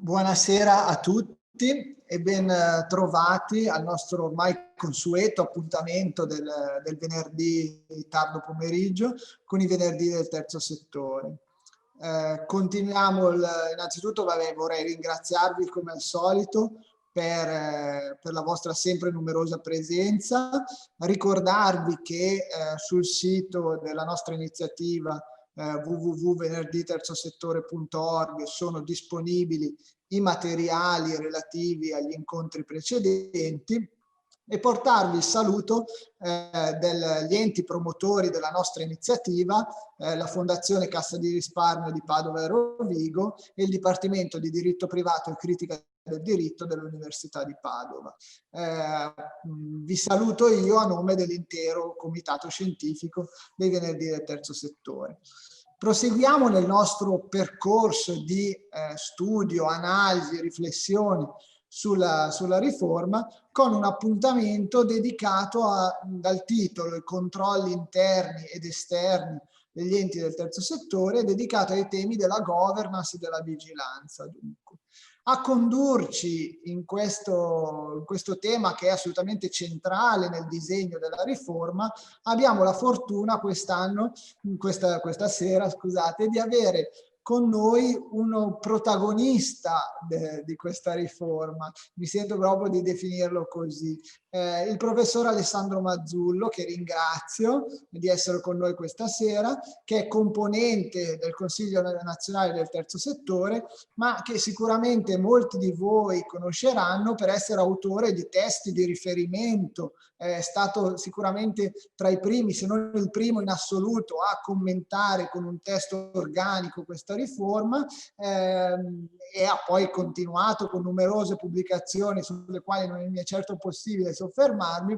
Buonasera a tutti e ben trovati al nostro ormai consueto appuntamento del venerdì tardo pomeriggio con i venerdì del terzo settore. Continuiamo, innanzitutto vorrei ringraziarvi come al solito per la vostra sempre numerosa presenza, ricordarvi che sul sito della nostra iniziativa www.venerditerzosettore.org sono disponibili i materiali relativi agli incontri precedenti e portarvi il saluto degli enti promotori della nostra iniziativa, la Fondazione Cassa di Risparmio di Padova e Rovigo e il Dipartimento di Diritto Privato e Critica del Diritto dell'Università di Padova. Vi saluto io a nome dell'intero comitato scientifico dei venerdì del terzo settore. Proseguiamo nel nostro percorso di studio, analisi, riflessioni sulla riforma con un appuntamento dedicato dal titolo I controlli interni ed esterni degli enti del terzo settore, dedicato ai temi della governance e della vigilanza. Dunque. A condurci in questo tema che è assolutamente centrale nel disegno della riforma abbiamo la fortuna quest'anno, questa sera, scusate, di avere con noi uno protagonista di questa riforma, mi sento proprio di definirlo così, il professor Alessandro Mazzullo, che ringrazio di essere con noi questa sera, che è componente del Consiglio nazionale del terzo settore, ma che sicuramente molti di voi conosceranno per essere autore di testi di riferimento, è stato sicuramente tra i primi, se non il primo in assoluto, a commentare con un testo organico questa riforma e ha poi continuato con numerose pubblicazioni sulle quali non mi è certo possibile soffermarmi,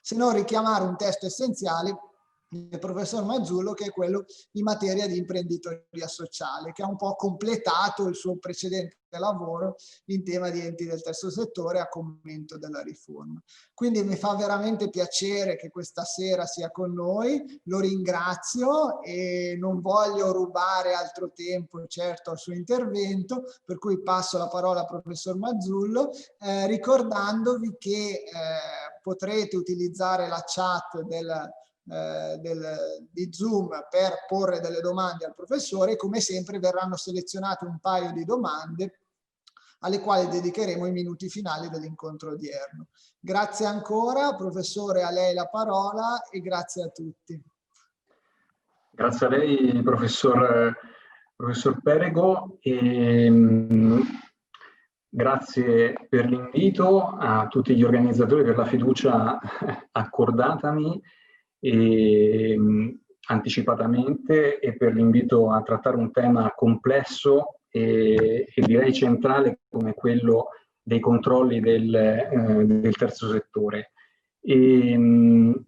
se non richiamare un testo essenziale del professor Mazzullo, che è quello in materia di imprenditoria sociale, che ha un po' completato il suo precedente lavoro in tema di enti del terzo settore a commento della riforma. Quindi mi fa veramente piacere che questa sera sia con noi, lo ringrazio e non voglio rubare altro tempo certo al suo intervento, per cui passo la parola al professor Mazzullo, ricordandovi che potrete utilizzare la chat di Zoom per porre delle domande al professore. Come sempre verranno selezionate un paio di domande alle quali dedicheremo i minuti finali dell'incontro odierno. Grazie ancora, professore, a lei la parola e grazie a tutti. Grazie a lei, professor Perego, e grazie per l'invito, a tutti gli organizzatori per la fiducia accordatami anticipatamente e per l'invito a trattare un tema complesso e direi centrale come quello dei controlli del terzo settore. Non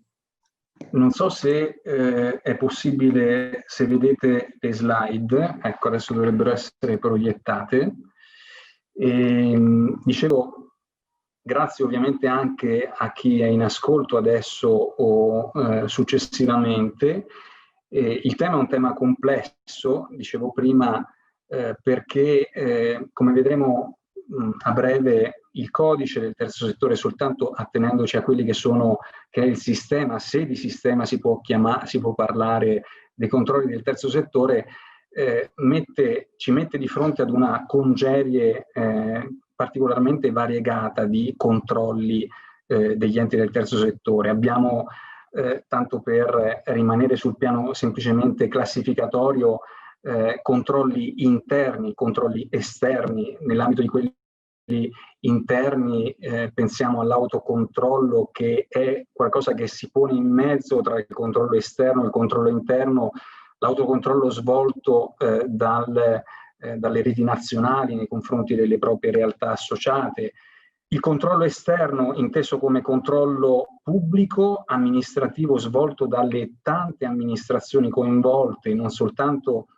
so se è possibile, se vedete le slide, ecco adesso dovrebbero essere proiettate. Dicevo, grazie ovviamente anche a chi è in ascolto adesso o successivamente. Il tema è un tema complesso, dicevo prima, perché come vedremo a breve il codice del terzo settore, soltanto attenendoci a quelli che è il sistema, se di sistema si può parlare dei controlli del terzo settore, ci mette di fronte ad una congerie particolarmente variegata di controlli degli enti del terzo settore. Abbiamo, tanto per rimanere sul piano semplicemente classificatorio, controlli interni, controlli esterni. Nell'ambito di quelli interni pensiamo all'autocontrollo, che è qualcosa che si pone in mezzo tra il controllo esterno e il controllo interno, l'autocontrollo svolto dalle reti nazionali nei confronti delle proprie realtà associate. Il controllo esterno inteso come controllo pubblico, amministrativo, svolto dalle tante amministrazioni coinvolte, non soltanto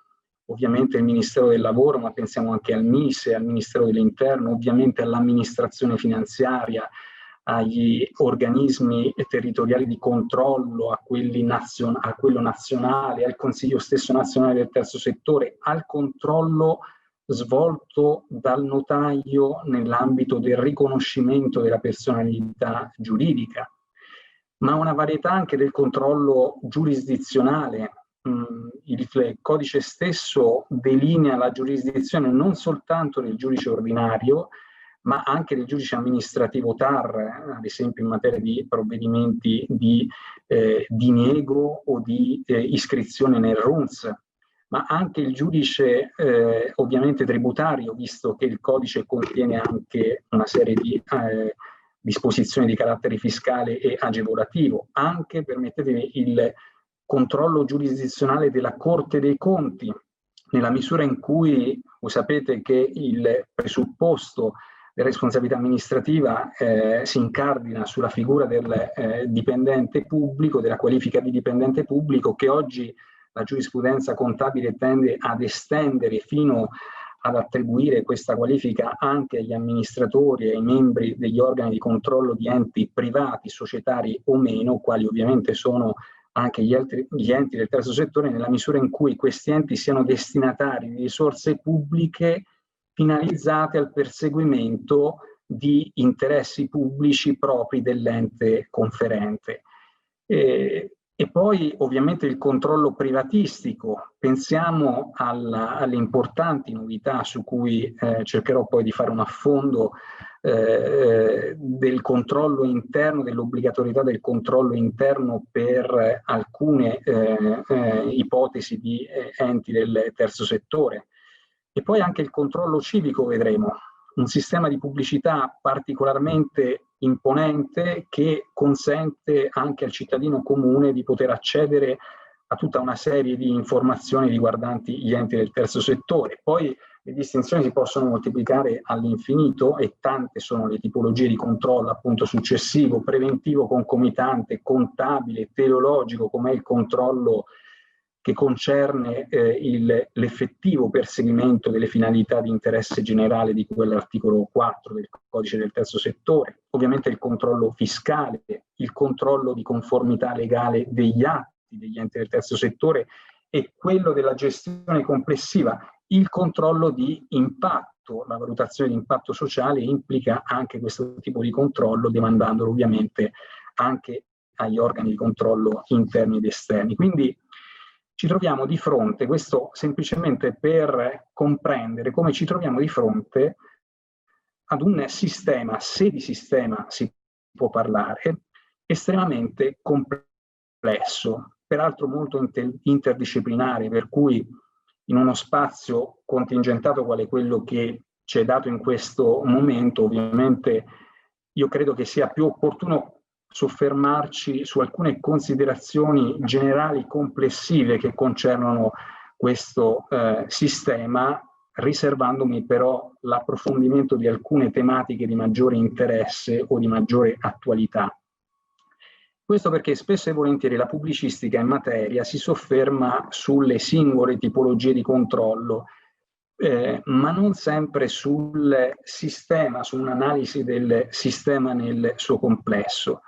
ovviamente il Ministero del Lavoro, ma pensiamo anche al MISE, al Ministero dell'Interno, ovviamente all'amministrazione finanziaria, agli organismi territoriali di controllo, a quello nazionale, al Consiglio stesso nazionale del terzo settore, al controllo svolto dal notaio nell'ambito del riconoscimento della personalità giuridica, ma una varietà anche del controllo giurisdizionale. Il codice stesso delinea la giurisdizione non soltanto del giudice ordinario, ma anche del giudice amministrativo TAR, ad esempio in materia di provvedimenti di diniego o di iscrizione nel RUNS, ma anche il giudice ovviamente tributario, visto che il codice contiene anche una serie di disposizioni di carattere fiscale e agevolativo, anche, permettetemi, il controllo giurisdizionale della Corte dei Conti, nella misura in cui voi sapete che il presupposto della responsabilità amministrativa si incardina sulla figura del dipendente pubblico, della qualifica di dipendente pubblico, che oggi la giurisprudenza contabile tende ad estendere fino ad attribuire questa qualifica anche agli amministratori e ai membri degli organi di controllo di enti privati, societari o meno, quali ovviamente sono anche gli enti del terzo settore, nella misura in cui questi enti siano destinatari di risorse pubbliche finalizzate al perseguimento di interessi pubblici propri dell'ente conferente. E poi ovviamente il controllo privatistico. Pensiamo alle importanti novità su cui cercherò poi di fare un affondo del controllo interno, dell'obbligatorietà del controllo interno per alcune ipotesi di enti del terzo settore. E poi anche il controllo civico, vedremo, un sistema di pubblicità particolarmente imponente che consente anche al cittadino comune di poter accedere a tutta una serie di informazioni riguardanti gli enti del terzo settore. Poi le distinzioni si possono moltiplicare all'infinito e tante sono le tipologie di controllo, appunto successivo, preventivo, concomitante, contabile, teleologico, come è il controllo che concerne l'effettivo perseguimento delle finalità di interesse generale di cui all'articolo 4 del codice del terzo settore, ovviamente il controllo fiscale, il controllo di conformità legale degli atti degli enti del terzo settore e quello della gestione complessiva, il controllo di impatto. La valutazione di impatto sociale implica anche questo tipo di controllo, demandandolo ovviamente anche agli organi di controllo interni ed esterni. Quindi ci troviamo di fronte, questo semplicemente per comprendere come ci troviamo di fronte ad un sistema, se di sistema si può parlare, estremamente complesso, peraltro molto interdisciplinare, per cui in uno spazio contingentato quale quello che ci è dato in questo momento, ovviamente io credo che sia più opportuno soffermarci su alcune considerazioni generali complessive che concernono questo sistema, riservandomi però l'approfondimento di alcune tematiche di maggiore interesse o di maggiore attualità. Questo perché spesso e volentieri la pubblicistica in materia si sofferma sulle singole tipologie di controllo, ma non sempre sul sistema, su un'analisi del sistema nel suo complesso.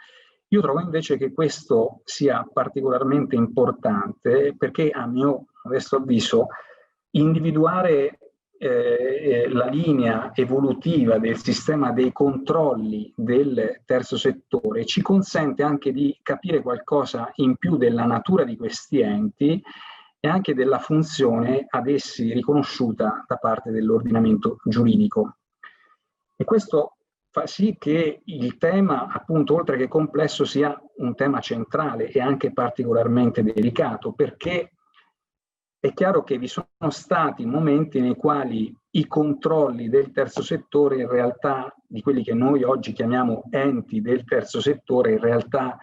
Io trovo invece che questo sia particolarmente importante perché, a mio modesto avviso, individuare la linea evolutiva del sistema dei controlli del terzo settore ci consente anche di capire qualcosa in più della natura di questi enti e anche della funzione ad essi riconosciuta da parte dell'ordinamento giuridico. E questo fa sì che il tema, appunto, oltre che complesso, sia un tema centrale e anche particolarmente delicato, perché è chiaro che vi sono stati momenti nei quali i controlli del terzo settore, in realtà, di quelli che noi oggi chiamiamo enti del terzo settore, in realtà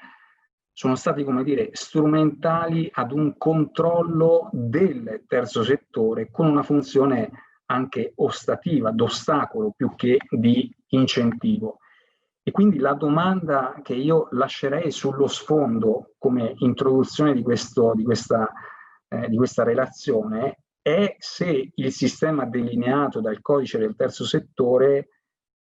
sono stati, come dire, strumentali ad un controllo del terzo settore con una funzione anche ostativa, d'ostacolo più che di incentivo. E quindi la domanda che io lascerei sullo sfondo come introduzione di questa relazione è se il sistema delineato dal codice del terzo settore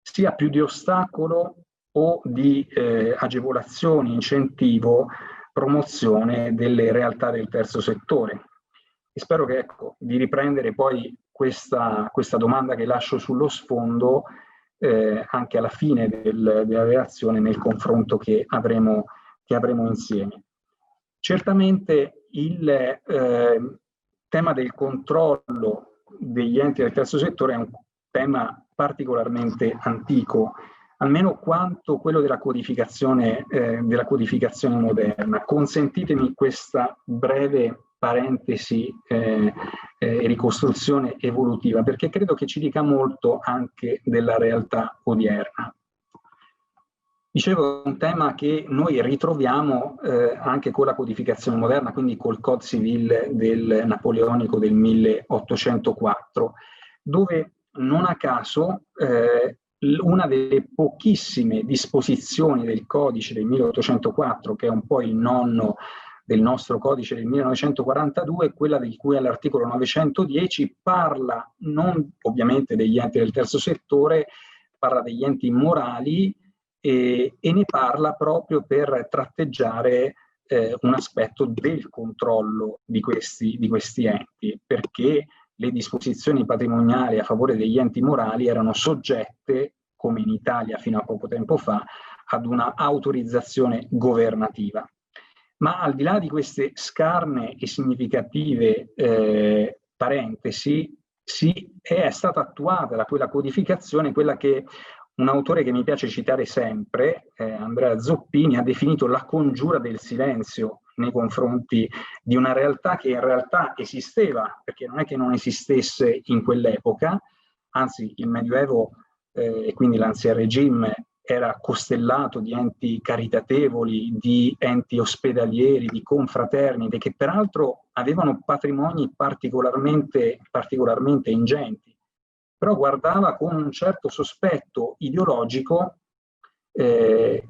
sia più di ostacolo o di agevolazione, incentivo, promozione delle realtà del terzo settore. E spero che, ecco, di riprendere poi questa domanda che lascio sullo sfondo anche alla fine della relazione nel confronto che avremo insieme. Certamente il tema del controllo degli enti del terzo settore è un tema particolarmente antico, almeno quanto quello della codificazione moderna. Consentitemi questa breve parentesi e ricostruzione evolutiva, perché credo che ci dica molto anche della realtà odierna. Dicevo, è un tema che noi ritroviamo anche con la codificazione moderna, quindi col Code Civil del Napoleonico del 1804, dove non a caso una delle pochissime disposizioni del codice del 1804, che è un po' il nonno del nostro codice del 1942, quella di cui all'articolo 910 parla non ovviamente degli enti del terzo settore, parla degli enti morali e ne parla proprio per tratteggiare un aspetto del controllo di questi enti, perché le disposizioni patrimoniali a favore degli enti morali erano soggette, come in Italia fino a poco tempo fa, ad una autorizzazione governativa. Ma al di là di queste scarne e significative parentesi, è stata attuata da quella codificazione, quella che un autore che mi piace citare sempre, Andrea Zoppini, ha definito la congiura del silenzio nei confronti di una realtà che in realtà esisteva, perché non è che non esistesse in quell'epoca, anzi il Medioevo e quindi l'Ancien Regime era costellato di enti caritatevoli, di enti ospedalieri, di confraternite, che peraltro avevano patrimoni particolarmente ingenti, però guardava con un certo sospetto ideologico e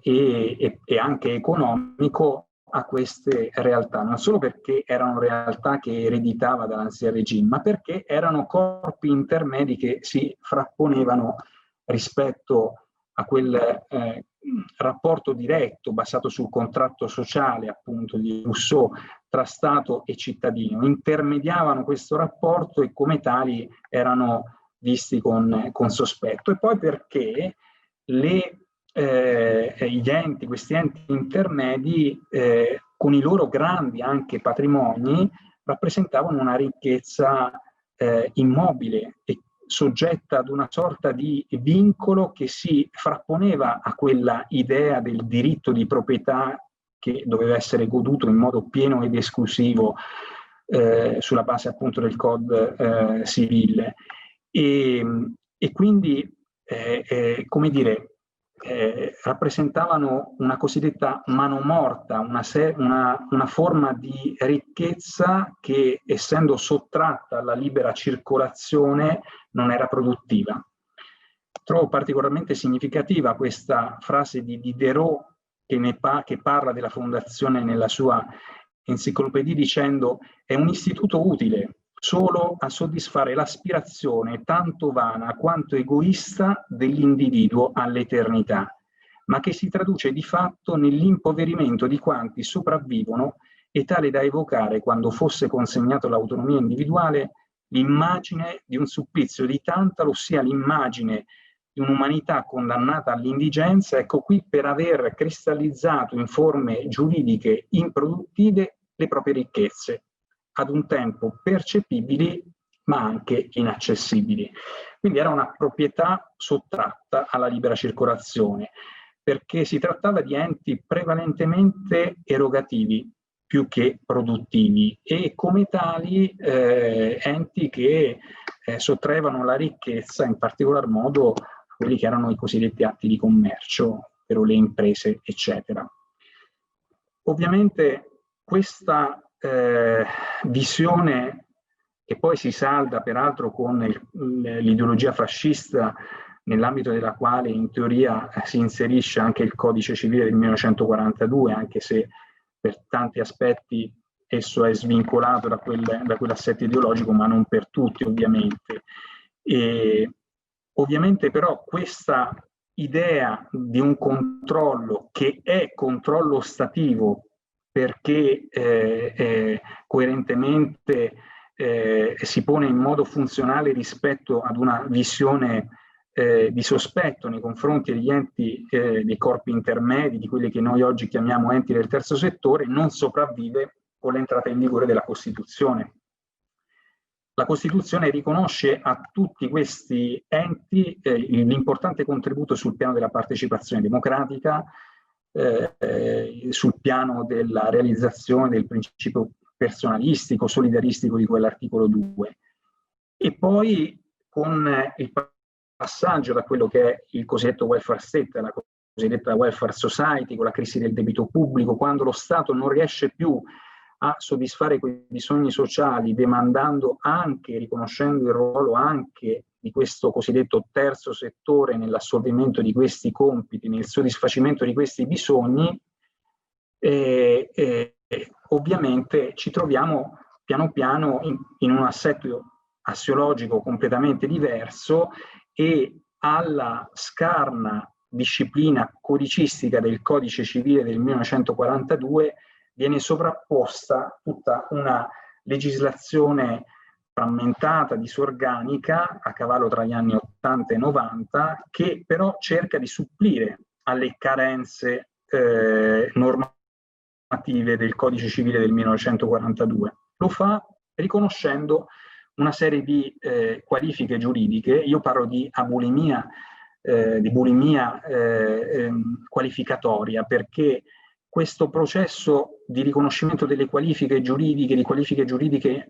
anche economico a queste realtà, non solo perché erano realtà che ereditava dall'Ancien Regime, ma perché erano corpi intermedi che si frapponevano rispetto a quel rapporto diretto basato sul contratto sociale, appunto, di Rousseau tra Stato e cittadino. Intermediavano questo rapporto e come tali erano visti con sospetto. E poi perché questi enti intermedi, con i loro grandi anche patrimoni, rappresentavano una ricchezza immobile e soggetta ad una sorta di vincolo che si frapponeva a quella idea del diritto di proprietà che doveva essere goduto in modo pieno ed esclusivo sulla base appunto del Code Civile. E quindi, come dire, rappresentavano una cosiddetta mano morta, una forma di ricchezza che, essendo sottratta alla libera circolazione, non era produttiva. Trovo particolarmente significativa questa frase di Diderot che parla della fondazione nella sua enciclopedia dicendo: è un istituto utile solo a soddisfare l'aspirazione tanto vana quanto egoista dell'individuo all'eternità, ma che si traduce di fatto nell'impoverimento di quanti sopravvivono e tale da evocare, quando fosse consegnato l'autonomia individuale, l'immagine di un supplizio di Tantalo, ossia l'immagine di un'umanità condannata all'indigenza, ecco qui, per aver cristallizzato in forme giuridiche improduttive le proprie ricchezze, ad un tempo percepibili ma anche inaccessibili. Quindi era una proprietà sottratta alla libera circolazione, perché si trattava di enti prevalentemente erogativi più che produttivi e come tali enti che sottraevano la ricchezza in particolar modo a quelli che erano i cosiddetti atti di commercio, per le imprese, eccetera. Ovviamente questa visione, che poi si salda peraltro con l'ideologia fascista, nell'ambito della quale in teoria si inserisce anche il Codice Civile del 1942, anche se per tanti aspetti esso è svincolato da quell'assetto ideologico, ma non per tutti ovviamente. E ovviamente però questa idea di un controllo che è controllo ostativo, perché coerentemente si pone in modo funzionale rispetto ad una visione di sospetto nei confronti degli enti, dei corpi intermedi, di quelli che noi oggi chiamiamo enti del terzo settore, non sopravvive con l'entrata in vigore della Costituzione. La Costituzione riconosce a tutti questi enti l'importante contributo sul piano della partecipazione democratica, sul piano della realizzazione del principio personalistico, solidaristico di quell'articolo 2. E poi con il passaggio da quello che è il cosiddetto welfare state alla cosiddetta welfare society, con la crisi del debito pubblico, quando lo Stato non riesce più a soddisfare quei bisogni sociali, demandando anche, riconoscendo il ruolo anche di questo cosiddetto terzo settore nell'assolvimento di questi compiti, nel soddisfacimento di questi bisogni, ovviamente ci troviamo piano piano in un assetto assiologico completamente diverso, e alla scarna disciplina codicistica del Codice Civile del 1942 viene sovrapposta tutta una legislazione frammentata, disorganica, a cavallo tra gli anni 80 e 90, che però cerca di supplire alle carenze normative del Codice Civile del 1942. Lo fa riconoscendo una serie di qualifiche giuridiche. Io parlo di abulimia, di bulimia qualificatoria, perché questo processo di riconoscimento delle qualifiche giuridiche, di qualifiche giuridiche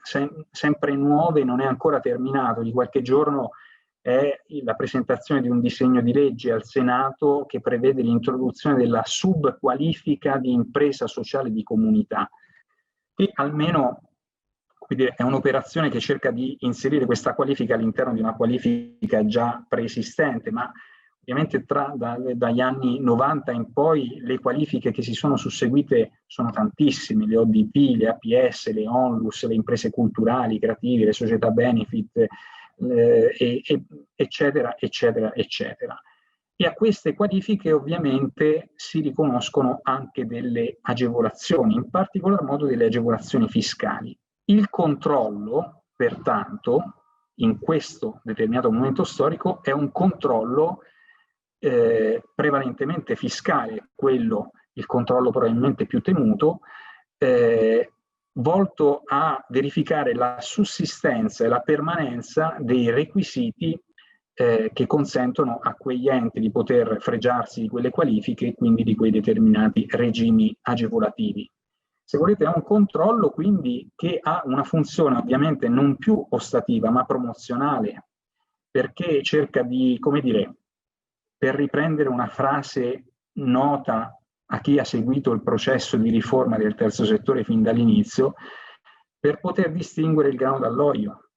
sempre nuove, non è ancora terminato. Di qualche giorno è la presentazione di un disegno di legge al Senato che prevede l'introduzione della subqualifica di impresa sociale di comunità, che almeno è un'operazione che cerca di inserire questa qualifica all'interno di una qualifica già preesistente, ma ovviamente dagli anni 90 in poi le qualifiche che si sono susseguite sono tantissime: le ODP, le APS, le ONLUS, le imprese culturali, creative, le società benefit, eccetera, eccetera, eccetera. E a queste qualifiche ovviamente si riconoscono anche delle agevolazioni, in particolar modo delle agevolazioni fiscali. Il controllo, pertanto, in questo determinato momento storico, è un controllo prevalentemente fiscale, il controllo probabilmente più temuto, volto a verificare la sussistenza e la permanenza dei requisiti che consentono a quegli enti di poter fregiarsi di quelle qualifiche e quindi di quei determinati regimi agevolativi. Se volete, è un controllo quindi che ha una funzione ovviamente non più ostativa ma promozionale, perché cerca di, come dire, per riprendere una frase nota a chi ha seguito il processo di riforma del terzo settore fin dall'inizio, per poter distinguere il grano dall'olio,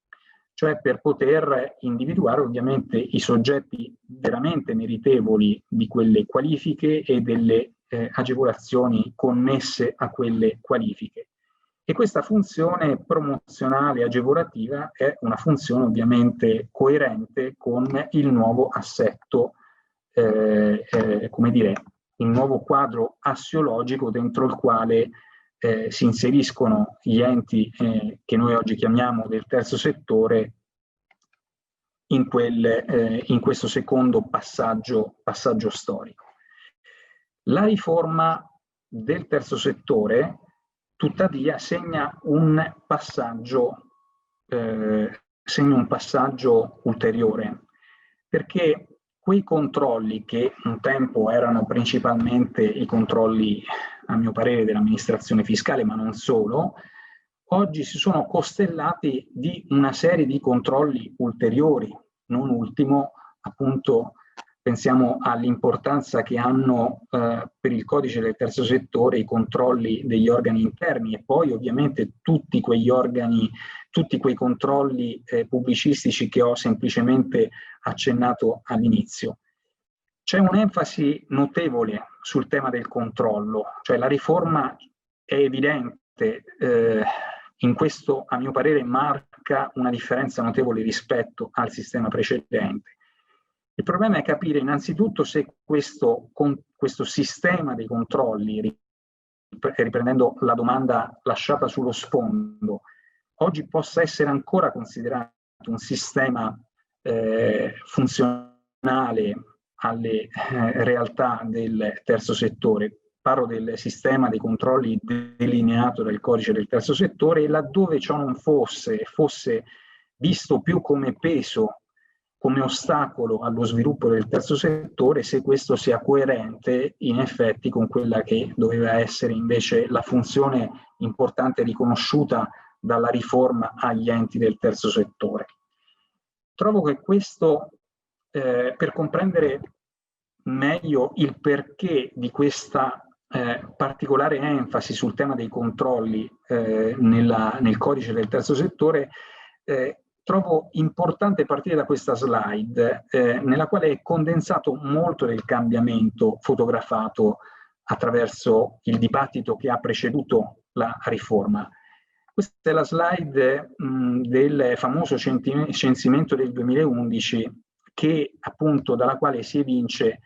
cioè per poter individuare ovviamente i soggetti veramente meritevoli di quelle qualifiche e delle agevolazioni connesse a quelle qualifiche. E questa funzione promozionale agevolativa è una funzione ovviamente coerente con il nuovo assetto, come dire, il nuovo quadro assiologico dentro il quale si inseriscono gli enti che noi oggi chiamiamo del terzo settore in questo secondo passaggio storico. La riforma del terzo settore, tuttavia, segna un passaggio ulteriore, perché quei controlli che un tempo erano principalmente i controlli, a mio parere, dell'amministrazione fiscale, ma non solo, oggi si sono costellati di una serie di controlli ulteriori. Non ultimo, appunto, pensiamo all'importanza che hanno per il codice del terzo settore i controlli degli organi interni, e poi ovviamente tutti quei controlli pubblicistici che ho semplicemente accennato all'inizio. C'è un'enfasi notevole sul tema del controllo, cioè la riforma è evidente, in questo a mio parere marca una differenza notevole rispetto al sistema precedente. Il problema è capire innanzitutto se questo sistema dei controlli, riprendendo la domanda lasciata sullo sfondo, oggi possa essere ancora considerato un sistema funzionale alle realtà del terzo settore. Parlo del sistema dei controlli delineato dal codice del terzo settore, e laddove ciò non fosse visto più come peso, come ostacolo allo sviluppo del terzo settore, se questo sia coerente in effetti con quella che doveva essere invece la funzione importante riconosciuta dalla riforma agli enti del terzo settore. Trovo che questo, per comprendere meglio il perché di questa particolare enfasi sul tema dei controlli nel codice del terzo settore, trovo importante partire da questa slide nella quale è condensato molto del cambiamento fotografato attraverso il dibattito che ha preceduto la riforma. Questa è la slide del famoso censimento del 2011, che appunto dalla quale si evince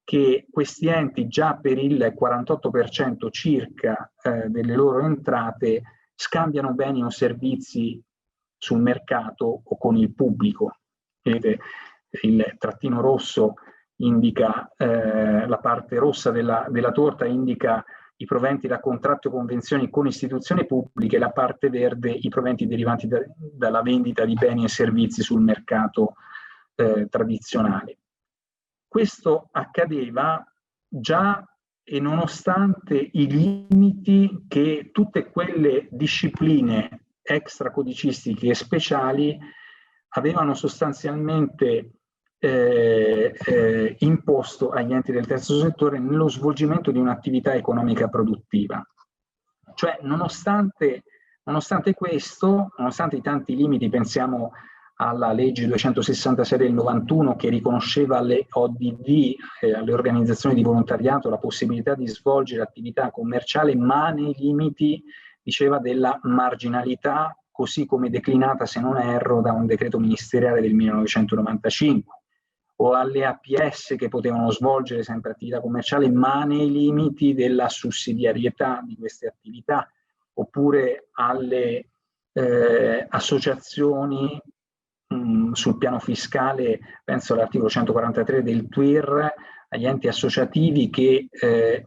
che questi enti già per il 48% circa delle loro entrate scambiano beni o servizi sul mercato o con il pubblico. Vedete, il trattino rosso indica, la parte rossa della torta indica i proventi da contratti o convenzioni con istituzioni pubbliche, la parte verde i proventi derivanti dalla vendita di beni e servizi sul mercato tradizionale. Questo accadeva già e nonostante i limiti che tutte quelle discipline extracodicistiche e speciali avevano sostanzialmente imposto agli enti del terzo settore nello svolgimento di un'attività economica produttiva. Cioè, nonostante questo, nonostante i tanti limiti, pensiamo alla legge 266 del 91 che riconosceva alle ODV, alle organizzazioni di volontariato, la possibilità di svolgere attività commerciale, ma nei limiti, diceva, della marginalità, così come declinata, se non erro, da un decreto ministeriale del 1995, o alle APS che potevano svolgere sempre attività commerciale, ma nei limiti della sussidiarietà di queste attività, oppure alle associazioni sul piano fiscale, penso all'articolo 143 del TUIR, agli enti associativi che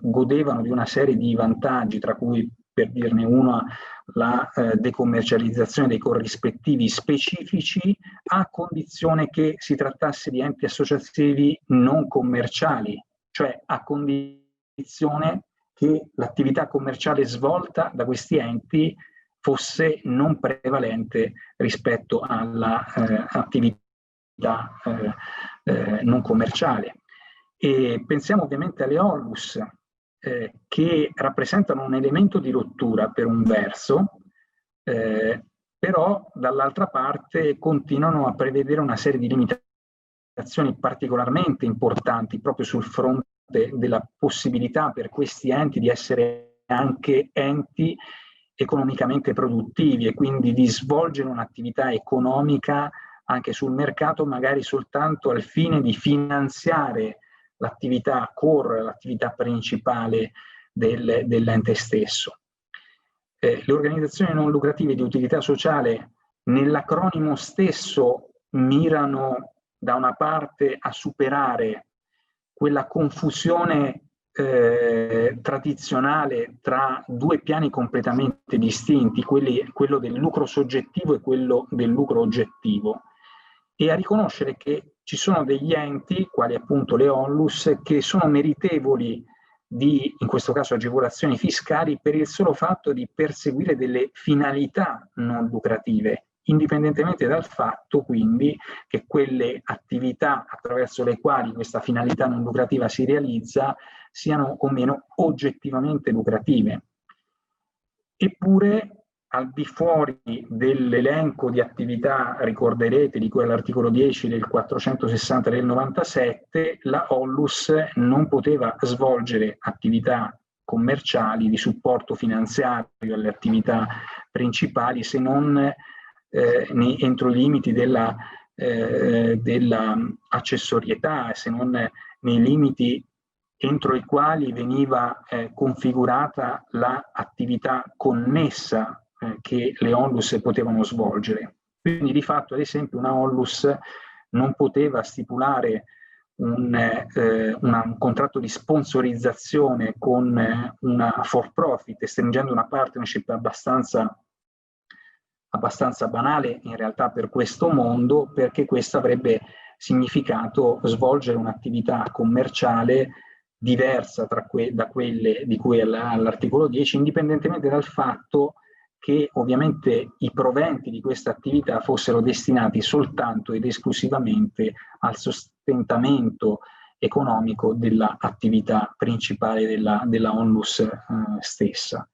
godevano di una serie di vantaggi, tra cui, per dirne una, la decommercializzazione dei corrispettivi specifici, a condizione che si trattasse di enti associativi non commerciali, cioè a condizione che l'attività commerciale svolta da questi enti fosse non prevalente rispetto all'attività non commerciale. E pensiamo ovviamente alle ONLUS, che rappresentano un elemento di rottura per un verso, però dall'altra parte continuano a prevedere una serie di limitazioni particolarmente importanti proprio sul fronte della possibilità per questi enti di essere anche enti economicamente produttivi e quindi di svolgere un'attività economica anche sul mercato, magari soltanto al fine di finanziare l'attività core, l'attività principale dell'ente stesso. Le organizzazioni non lucrative di utilità sociale nell'acronimo stesso mirano da una parte a superare quella confusione tradizionale tra due piani completamente distinti, quello del lucro soggettivo e quello del lucro oggettivo, e a riconoscere che ci sono degli enti, quali appunto le ONLUS, che sono meritevoli di, in questo caso, agevolazioni fiscali per il solo fatto di perseguire delle finalità non lucrative, indipendentemente dal fatto quindi che quelle attività attraverso le quali questa finalità non lucrativa si realizza siano o meno oggettivamente lucrative. Eppure, al di fuori dell'elenco di attività, ricorderete, di cui all'articolo 10 del 460 del 97, la ONLUS non poteva svolgere attività commerciali di supporto finanziario alle attività principali se non entro i limiti della accessorietà, se non nei limiti entro i quali veniva configurata l'attività connessa che le onlus potevano svolgere. Quindi di fatto, ad esempio, una onlus non poteva stipulare un contratto di sponsorizzazione con una for profit, stringendo una partnership abbastanza banale in realtà per questo mondo, perché questo avrebbe significato svolgere un'attività commerciale diversa da quelle di cui all'articolo 10, indipendentemente dal fatto che ovviamente i proventi di questa attività fossero destinati soltanto ed esclusivamente al sostentamento economico dell'attività principale della onlus stessa.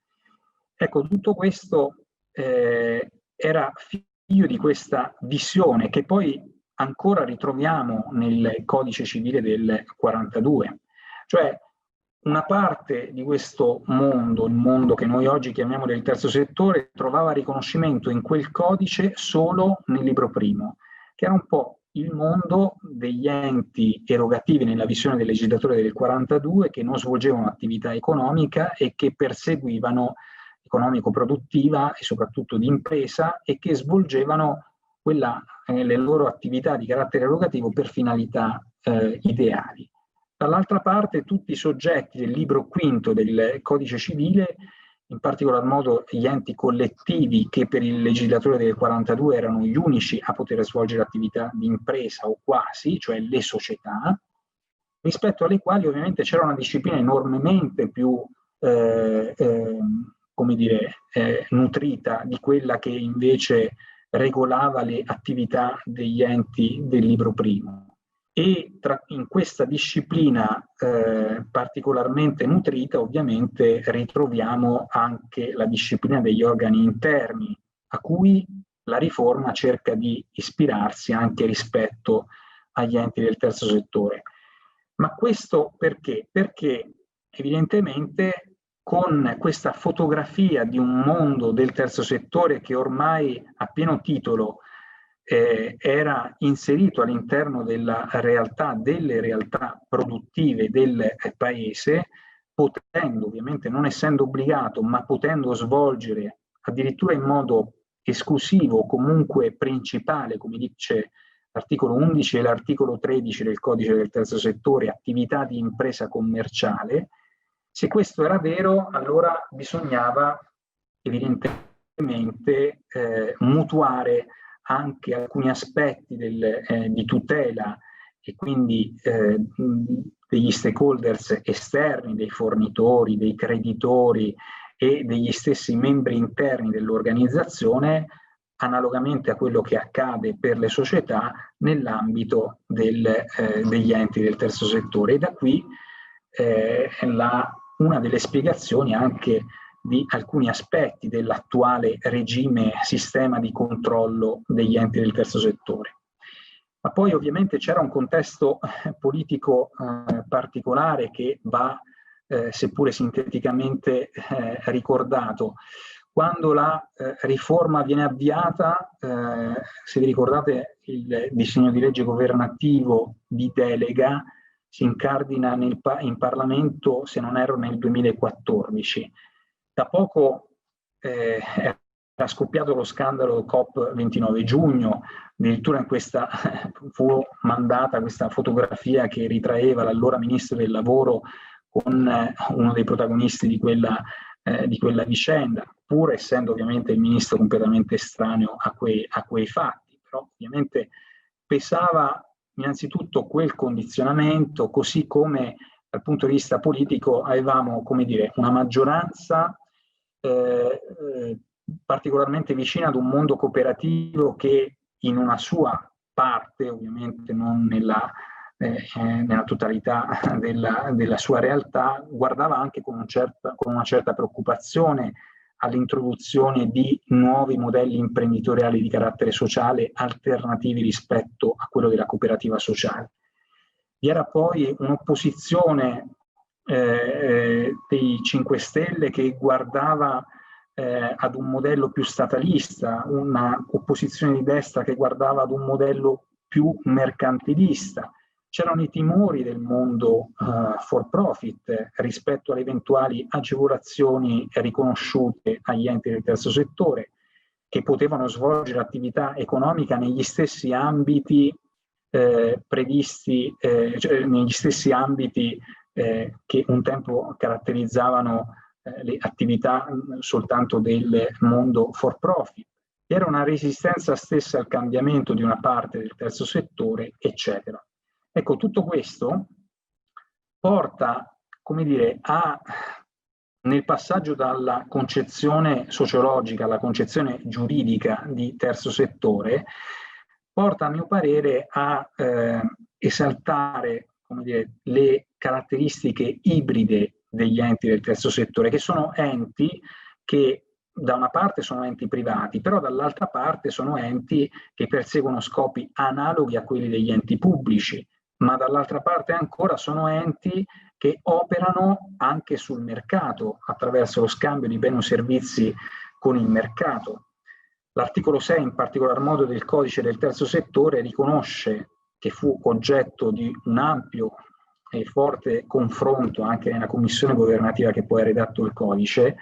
Ecco, tutto questo era figlio di questa visione che poi ancora ritroviamo nel codice civile del 42, cioè una parte di questo mondo, il mondo che noi oggi chiamiamo del terzo settore, trovava riconoscimento in quel codice solo nel libro primo, che era un po' il mondo degli enti erogativi nella visione del legislatore del 42 che non svolgevano attività economica e che perseguivano economico-produttiva e soprattutto di impresa e che svolgevano le loro attività di carattere erogativo per finalità ideali. Dall'altra parte tutti i soggetti del libro quinto del codice civile, in particolar modo gli enti collettivi che per il legislatore del 42 erano gli unici a poter svolgere attività di impresa o quasi, cioè le società, rispetto alle quali ovviamente c'era una disciplina enormemente più nutrita di quella che invece regolava le attività degli enti del libro primo. E in questa disciplina particolarmente nutrita ovviamente ritroviamo anche la disciplina degli organi interni, a cui la riforma cerca di ispirarsi anche rispetto agli enti del terzo settore. Ma questo perché? Perché evidentemente con questa fotografia di un mondo del terzo settore che ormai a pieno titolo era inserito all'interno delle realtà produttive del paese, potendo ovviamente, non essendo obbligato, ma potendo svolgere addirittura in modo esclusivo o comunque principale, come dice l'articolo 11 e l'articolo 13 del codice del terzo settore, attività di impresa commerciale. Se questo era vero, allora bisognava evidentemente mutuare anche alcuni aspetti di tutela e quindi degli stakeholders esterni, dei fornitori, dei creditori e degli stessi membri interni dell'organizzazione, analogamente a quello che accade per le società nell'ambito degli enti del terzo settore. E da qui una delle spiegazioni anche di alcuni aspetti dell'attuale sistema di controllo degli enti del terzo settore. Ma poi ovviamente c'era un contesto politico particolare che va, seppure sinteticamente, ricordato. Quando la riforma viene avviata, se vi ricordate, il disegno di legge governativo di delega si incardina in Parlamento, se non erro, nel 2014. Da poco era scoppiato lo scandalo COP29 giugno, addirittura fu mandata questa fotografia che ritraeva l'allora ministro del lavoro con uno dei protagonisti di quella vicenda, pur essendo ovviamente il ministro completamente estraneo a quei fatti. Però ovviamente pesava innanzitutto quel condizionamento, così come dal punto di vista politico avevamo, come dire, una maggioranza particolarmente vicina ad un mondo cooperativo che in una sua parte, ovviamente non nella totalità della sua realtà, guardava anche con una certa preoccupazione all'introduzione di nuovi modelli imprenditoriali di carattere sociale alternativi rispetto a quello della cooperativa sociale. Vi era poi un'opposizione dei 5 Stelle che guardava ad un modello più statalista, una opposizione di destra che guardava ad un modello più mercantilista, c'erano i timori del mondo for profit rispetto alle eventuali agevolazioni riconosciute agli enti del terzo settore, che potevano svolgere attività economica negli stessi ambiti previsti, cioè negli stessi ambiti che un tempo caratterizzavano le attività soltanto del mondo for profit. Era una resistenza stessa al cambiamento di una parte del terzo settore, eccetera. Ecco, tutto questo porta, come dire, nel passaggio dalla concezione sociologica alla concezione giuridica di terzo settore, porta a mio parere a esaltare, come dire, le caratteristiche ibride degli enti del terzo settore, che sono enti che da una parte sono enti privati, però dall'altra parte sono enti che perseguono scopi analoghi a quelli degli enti pubblici, ma dall'altra parte ancora sono enti che operano anche sul mercato attraverso lo scambio di beni o servizi con il mercato. L'articolo 6, in particolar modo del codice del terzo settore, riconosce, che fu oggetto di un ampio e forte confronto anche nella commissione governativa che poi ha redatto il codice,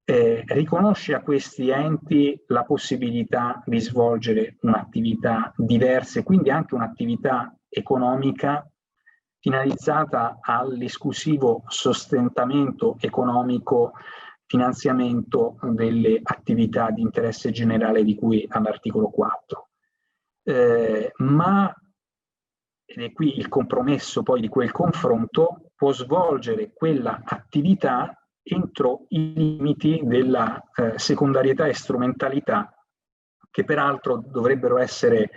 riconosce a questi enti la possibilità di svolgere un'attività diversa e quindi anche un'attività economica finalizzata all'esclusivo sostentamento economico, finanziamento delle attività di interesse generale di cui all'articolo 4. Ma, ed è qui il compromesso poi di quel confronto, può svolgere quella attività entro i limiti della secondarietà e strumentalità, che peraltro dovrebbero essere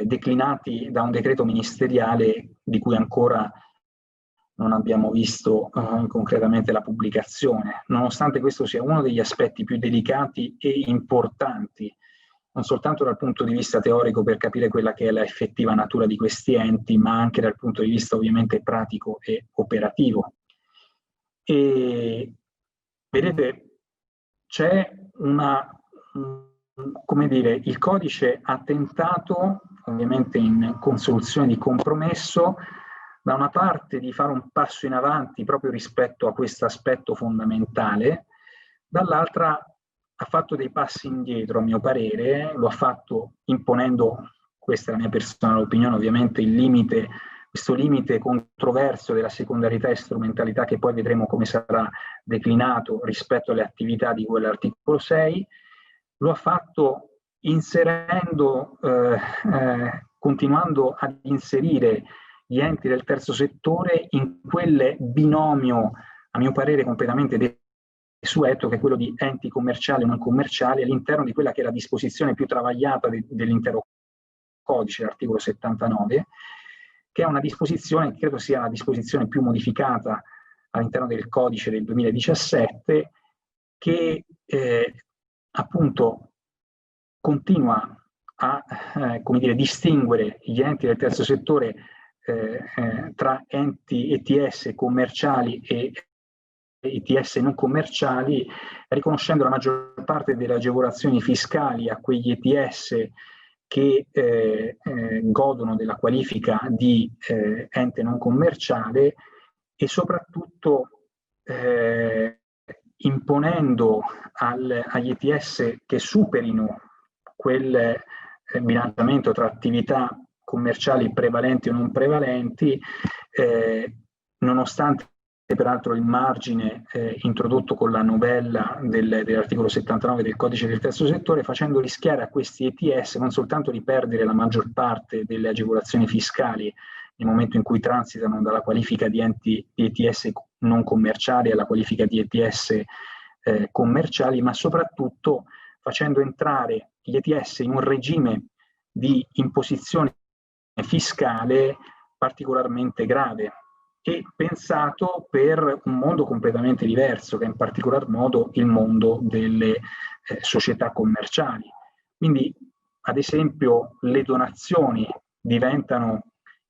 declinati da un decreto ministeriale di cui ancora non abbiamo visto concretamente la pubblicazione, nonostante questo sia uno degli aspetti più delicati e importanti, non soltanto dal punto di vista teorico per capire quella che è la effettiva natura di questi enti, ma anche dal punto di vista ovviamente pratico e operativo. E vedete, c'è come dire, il codice ha tentato, ovviamente in consoluzione di compromesso, da una parte di fare un passo in avanti proprio rispetto a questo aspetto fondamentale, dall'altra ha fatto dei passi indietro, a mio parere, lo ha fatto imponendo, questa è la mia personale opinione, ovviamente questo limite controverso della secondarietà e strumentalità che poi vedremo come sarà declinato rispetto alle attività di quell'articolo 6, lo ha fatto inserendo, continuando ad inserire gli enti del terzo settore in quel binomio, a mio parere, completamente desueto, che è quello di enti commerciali o non commerciali, all'interno di quella che è la disposizione più travagliata dell'intero codice, l'articolo 79, che è una disposizione, credo sia la disposizione più modificata all'interno del codice del 2017, che appunto continua a come dire, distinguere gli enti del terzo settore tra enti ETS commerciali e ETS non commerciali, riconoscendo la maggior parte delle agevolazioni fiscali a quegli ETS che godono della qualifica di ente non commerciale e soprattutto imponendo agli ETS che superino quel bilanciamento tra attività commerciali prevalenti o non prevalenti, nonostante peraltro il margine introdotto con la novella dell'articolo 79 del codice del terzo settore, facendo rischiare a questi ETS non soltanto di perdere la maggior parte delle agevolazioni fiscali nel momento in cui transitano dalla qualifica di enti di ETS non commerciali alla qualifica di ETS commerciali, ma soprattutto facendo entrare gli ETS in un regime di imposizione fiscale particolarmente grave e pensato per un mondo completamente diverso, che è in particolar modo il mondo delle società commerciali. Quindi, ad esempio, le donazioni diventano,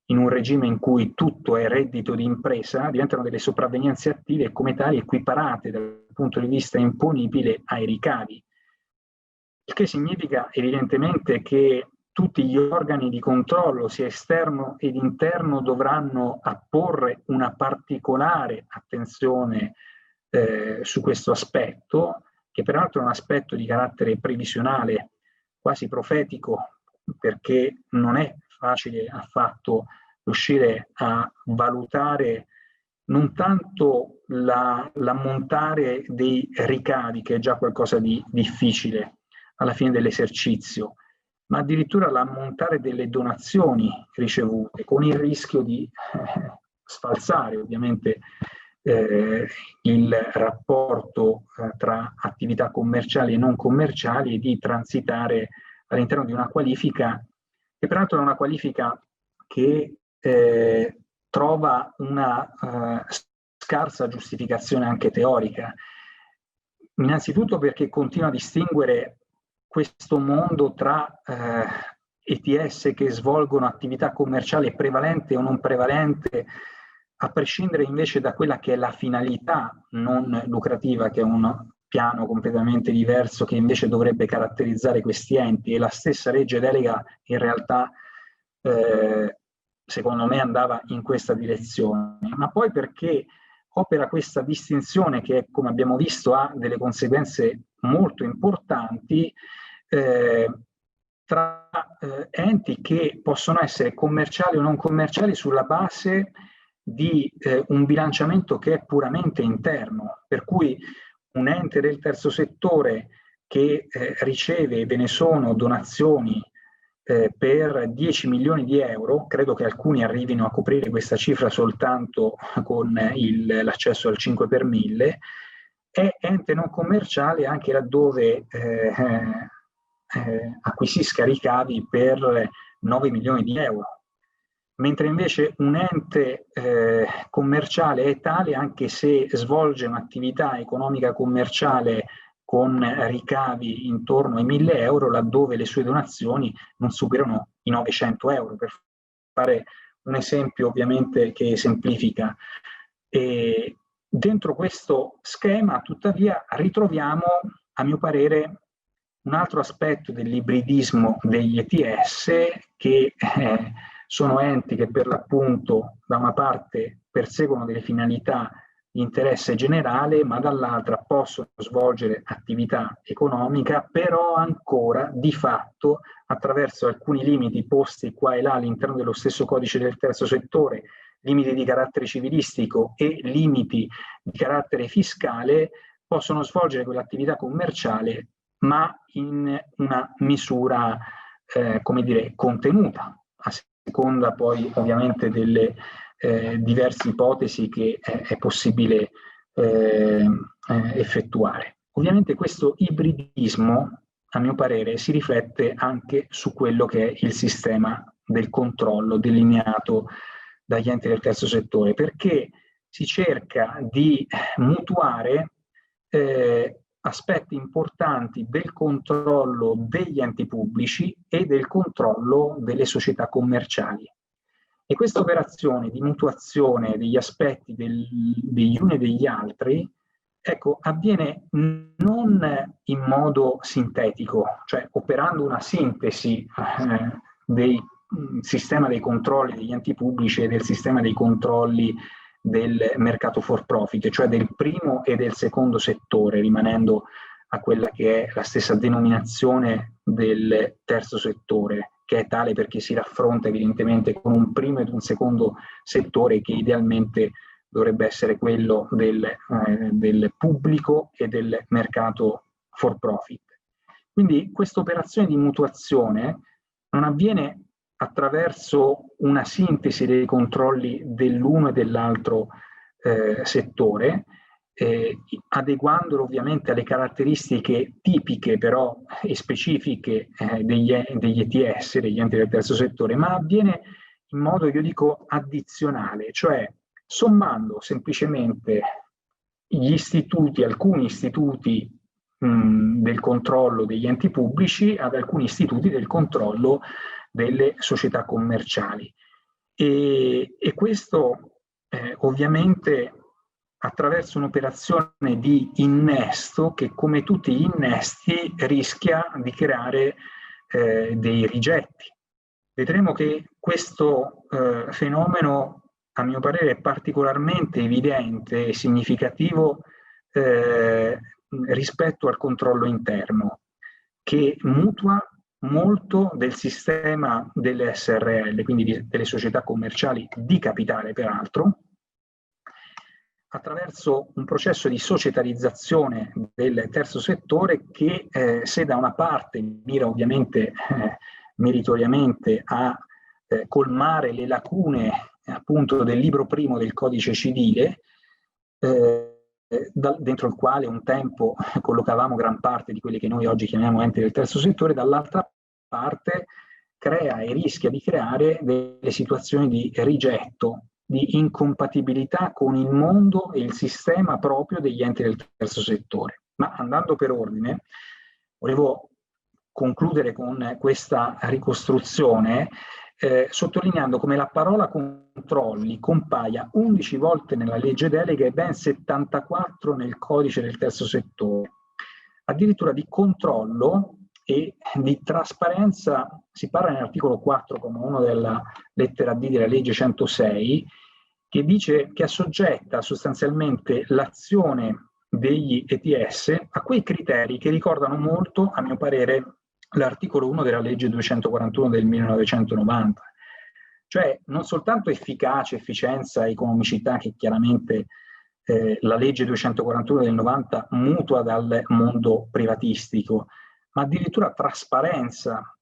in un regime in cui tutto è reddito di impresa, diventano delle sopravvenienze attive e come tali equiparate dal punto di vista imponibile ai ricavi. Il che significa evidentemente che tutti gli organi di controllo, sia esterno ed interno, dovranno apporre una particolare attenzione su questo aspetto, che peraltro è un aspetto di carattere previsionale, quasi profetico, perché non è facile affatto riuscire a valutare non tanto l'ammontare dei ricavi, che è già qualcosa di difficile alla fine dell'esercizio, ma addirittura l'ammontare delle donazioni ricevute, con il rischio di sfalsare ovviamente il rapporto tra attività commerciali e non commerciali e di transitare all'interno di una qualifica che peraltro è una qualifica che trova una scarsa giustificazione anche teorica. Innanzitutto perché continua a distinguere questo mondo tra ETS che svolgono attività commerciale prevalente o non prevalente, a prescindere invece da quella che è la finalità non lucrativa, che è un piano completamente diverso che invece dovrebbe caratterizzare questi enti, e la stessa legge delega in realtà secondo me andava in questa direzione, ma poi perché opera questa distinzione che, come abbiamo visto, ha delle conseguenze molto importanti tra enti che possono essere commerciali o non commerciali sulla base di un bilanciamento che è puramente interno, per cui un ente del terzo settore che riceve, ve ne sono donazioni per 10 milioni di euro, credo che alcuni arrivino a coprire questa cifra soltanto con l'accesso al 5 per 1000, è ente non commerciale anche laddove acquisisca ricavi per 9 milioni di euro, mentre invece un ente commerciale è tale anche se svolge un'attività economica commerciale con ricavi intorno ai 1.000 euro, laddove le sue donazioni non superano i 900 euro, per fare un esempio ovviamente che esemplifica. E dentro questo schema, tuttavia, ritroviamo, a mio parere, un altro aspetto dell'ibridismo degli ETS, che sono enti che per l'appunto da una parte perseguono delle finalità di interesse generale, ma dall'altra possono svolgere attività economica, però ancora di fatto attraverso alcuni limiti posti qua e là all'interno dello stesso codice del terzo settore, limiti di carattere civilistico e limiti di carattere fiscale, possono svolgere quell'attività commerciale ma in una misura come dire, contenuta, a seconda poi ovviamente delle diverse ipotesi che è possibile effettuare. Ovviamente questo ibridismo, a mio parere, si riflette anche su quello che è il sistema del controllo delineato dagli enti del terzo settore, perché si cerca di mutuare aspetti importanti del controllo degli enti pubblici e del controllo delle società commerciali. E questa operazione di mutuazione degli aspetti degli uni e degli altri, ecco, avviene non in modo sintetico, cioè operando una sintesi del sistema dei controlli degli enti pubblici e del sistema dei controlli del mercato for profit, cioè del primo e del secondo settore, rimanendo a quella che è la stessa denominazione del terzo settore, che è tale perché si raffronta evidentemente con un primo ed un secondo settore che idealmente dovrebbe essere quello del pubblico e del mercato for profit. Quindi questa operazione di mutuazione non avviene attraverso una sintesi dei controlli dell'uno e dell'altro settore, adeguandolo ovviamente alle caratteristiche tipiche però e specifiche degli ETS, degli enti del terzo settore, ma avviene in modo, io dico, addizionale, cioè sommando semplicemente gli istituti, alcuni istituti del controllo degli enti pubblici ad alcuni istituti del controllo delle società commerciali. E questo ovviamente attraverso un'operazione di innesto che, come tutti gli innesti, rischia di creare dei rigetti. Vedremo che questo fenomeno, a mio parere, è particolarmente evidente e significativo rispetto al controllo interno, che mutua molto del sistema delle SRL, quindi delle società commerciali di capitale peraltro, attraverso un processo di societarizzazione del terzo settore che se da una parte mira ovviamente meritoriamente a colmare le lacune appunto del libro primo del codice civile, dentro il quale un tempo collocavamo gran parte di quelli che noi oggi chiamiamo enti del terzo settore, dall'altra parte crea e rischia di creare delle situazioni di rigetto, di incompatibilità con il mondo e il sistema proprio degli enti del terzo settore. Ma andando per ordine, volevo concludere con questa ricostruzione sottolineando come la parola controlli compaia 11 volte nella legge delega e ben 74 nel codice del terzo settore. Addirittura di controllo e di trasparenza si parla nell'articolo 4,1 della lettera D della legge 106, che dice che assoggetta sostanzialmente l'azione degli ETS a quei criteri che ricordano molto, a mio parere, l'articolo 1 della legge 241 del 1990, cioè non soltanto efficacia, efficienza, economicità, che chiaramente la legge 241 del 90 mutua dal mondo privatistico, ma addirittura trasparenza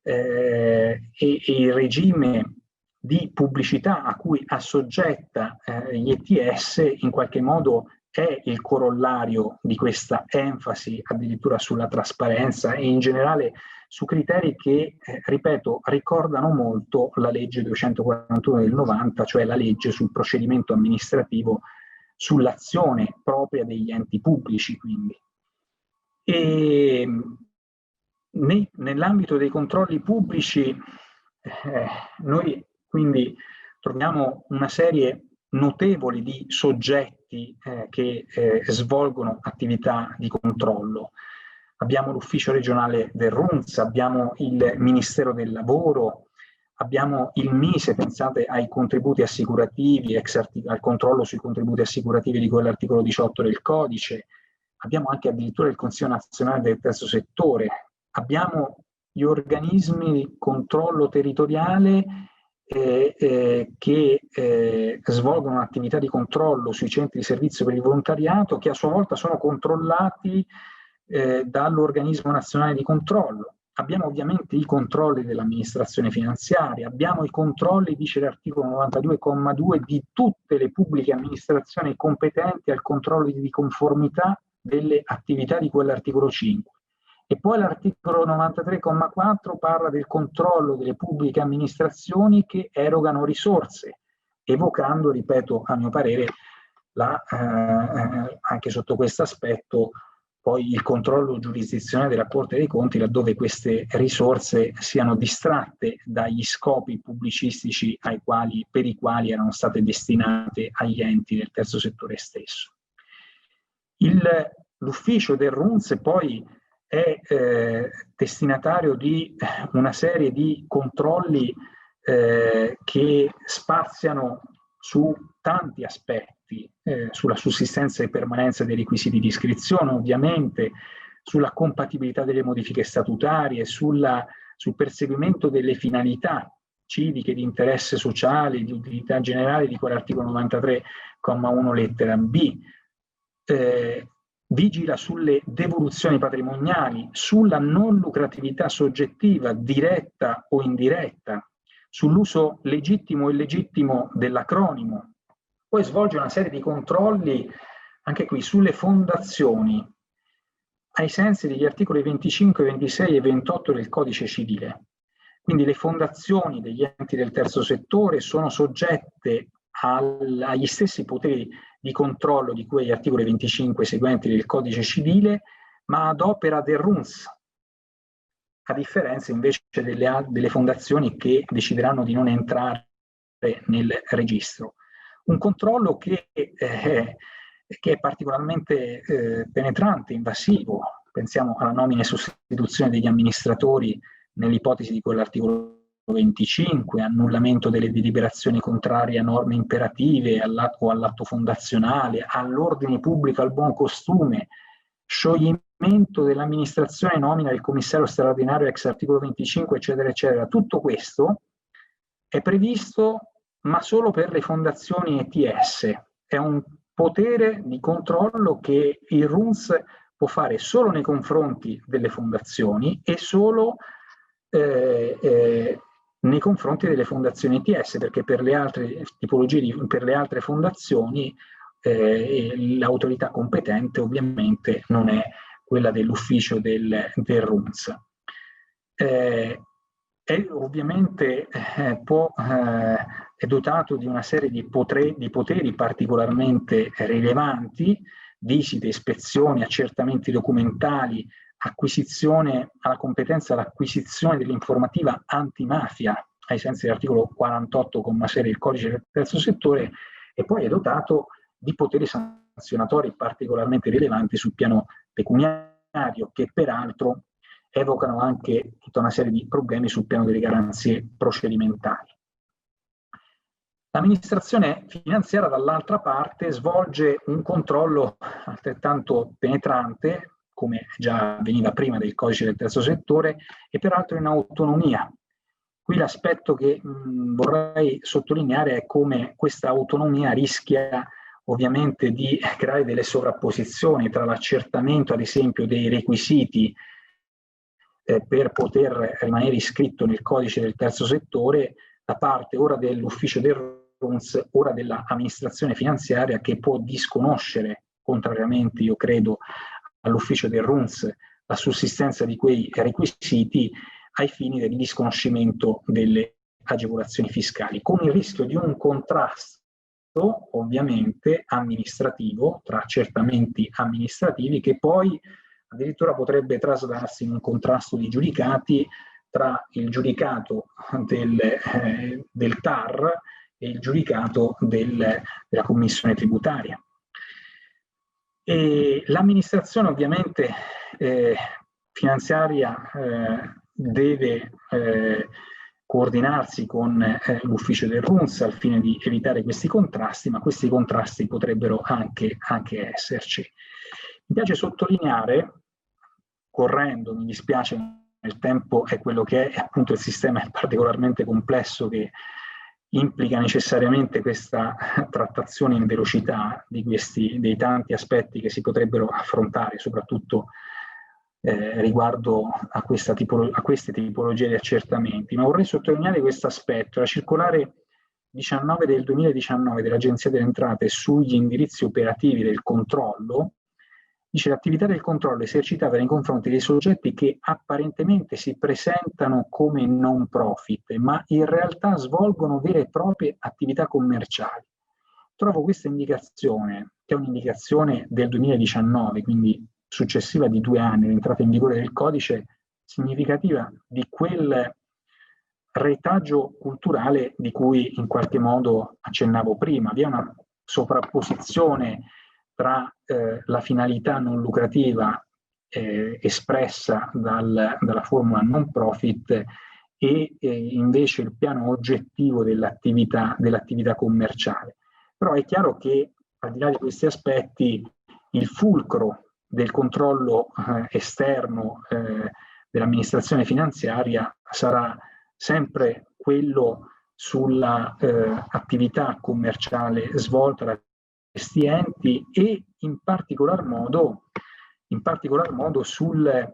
e il regime di pubblicità a cui assoggetta gli ETS in qualche modo è il corollario di questa enfasi addirittura sulla trasparenza e in generale su criteri che, ripeto, ricordano molto la legge 241 del 90, cioè la legge sul procedimento amministrativo sull'azione propria degli enti pubblici, quindi. E nell'ambito dei controlli pubblici noi quindi troviamo una serie notevole di soggetti che svolgono attività di controllo. Abbiamo l'ufficio regionale del RUNTS, abbiamo il Ministero del Lavoro, abbiamo il MISE, pensate ai contributi assicurativi, al controllo sui contributi assicurativi di quell'articolo 18 del codice, abbiamo anche addirittura il Consiglio nazionale del terzo settore, abbiamo gli organismi di controllo territoriale che svolgono un'attività di controllo sui centri di servizio per il volontariato, che a sua volta sono controllati dall'organismo nazionale di controllo. Abbiamo ovviamente i controlli dell'amministrazione finanziaria, abbiamo i controlli, dice l'articolo 92,2, di tutte le pubbliche amministrazioni competenti al controllo di conformità delle attività di quell'articolo 5. E poi l'articolo 93,4 parla del controllo delle pubbliche amministrazioni che erogano risorse, evocando, ripeto, a mio parere, anche sotto questo aspetto, poi il controllo giurisdizionale della Corte dei Conti, laddove queste risorse siano distratte dagli scopi pubblicistici per i quali erano state destinate agli enti del terzo settore stesso. L'ufficio del RUNTS poi è destinatario di una serie di controlli che spaziano su tanti aspetti, sulla sussistenza e permanenza dei requisiti di iscrizione, ovviamente, sulla compatibilità delle modifiche statutarie, sul perseguimento delle finalità civiche di interesse sociale, di utilità generale di quell'articolo 93,1 lettera B, vigila sulle devoluzioni patrimoniali, sulla non lucratività soggettiva diretta o indiretta, sull'uso legittimo e illegittimo dell'acronimo. Poi svolge una serie di controlli, anche qui, sulle fondazioni, ai sensi degli articoli 25, 26 e 28 del Codice Civile. Quindi le fondazioni degli enti del terzo settore sono soggette agli stessi poteri di controllo di cui agli articoli 25 seguenti del Codice Civile, ma ad opera del RUNTS, a differenza invece delle fondazioni che decideranno di non entrare nel registro. Un controllo che è particolarmente penetrante, invasivo, pensiamo alla nomina e sostituzione degli amministratori nell'ipotesi di quell'articolo 25, annullamento delle deliberazioni contrarie a norme imperative o all'atto fondazionale, all'ordine pubblico, al buon costume, scioglimento dell'amministrazione, nomina del commissario straordinario ex articolo 25, eccetera, eccetera. Tutto questo è previsto ma solo per le fondazioni ETS. È un potere di controllo che il RUNS può fare solo nei confronti delle fondazioni e solo nei confronti delle fondazioni ETS, perché per le altre tipologie, per le altre fondazioni l'autorità competente ovviamente non è quella dell'ufficio del RUNS. Ovviamente è dotato di una serie di poteri particolarmente rilevanti, visite, ispezioni, accertamenti documentali, acquisizione, alla competenza all'acquisizione dell'informativa antimafia ai sensi dell'articolo 48,6 del codice del terzo settore, e poi è dotato di poteri sanzionatori particolarmente rilevanti sul piano pecuniario, che peraltro evocano anche tutta una serie di problemi sul piano delle garanzie procedimentali. L'amministrazione finanziaria, dall'altra parte, svolge un controllo altrettanto penetrante, come già avveniva prima del codice del terzo settore, e peraltro in autonomia. Qui l'aspetto che vorrei sottolineare è come questa autonomia rischia ovviamente di creare delle sovrapposizioni tra l'accertamento, ad esempio, dei requisiti per poter rimanere iscritto nel codice del terzo settore da parte ora dell'ufficio del RUNS, ora dell'amministrazione finanziaria, che può disconoscere, contrariamente io credo all'ufficio del RUNS, la sussistenza di quei requisiti ai fini del disconoscimento delle agevolazioni fiscali, con il rischio di un contrasto ovviamente amministrativo, tra accertamenti amministrativi, che poi addirittura potrebbe traslarsi in un contrasto di giudicati tra il giudicato del TAR e il giudicato della commissione tributaria. E l'amministrazione ovviamente finanziaria deve coordinarsi con l'ufficio del RUNS al fine di evitare questi contrasti, ma questi contrasti potrebbero anche esserci. Mi piace sottolineare, correndo, mi dispiace, il tempo è quello che è, appunto il sistema è particolarmente complesso, che implica necessariamente questa trattazione in velocità dei tanti aspetti che si potrebbero affrontare, soprattutto riguardo a queste tipologie di accertamenti. Ma vorrei sottolineare questo aspetto. La circolare 19 del 2019 dell'Agenzia delle Entrate sugli indirizzi operativi del controllo dice: l'attività del controllo esercitata nei confronti dei soggetti che apparentemente si presentano come non profit, ma in realtà svolgono vere e proprie attività commerciali. Trovo questa indicazione, che è un'indicazione del 2019, quindi successiva di 2 anni all'entrata in vigore del codice, significativa di quel retaggio culturale di cui in qualche modo accennavo prima. Vi è una sovrapposizione tra la finalità non lucrativa espressa dalla formula non profit e invece il piano oggettivo dell'attività commerciale. Però è chiaro che, al di là di questi aspetti, il fulcro del controllo esterno dell'amministrazione finanziaria sarà sempre quello sulla attività commerciale svolta da questi enti e in particolar modo sul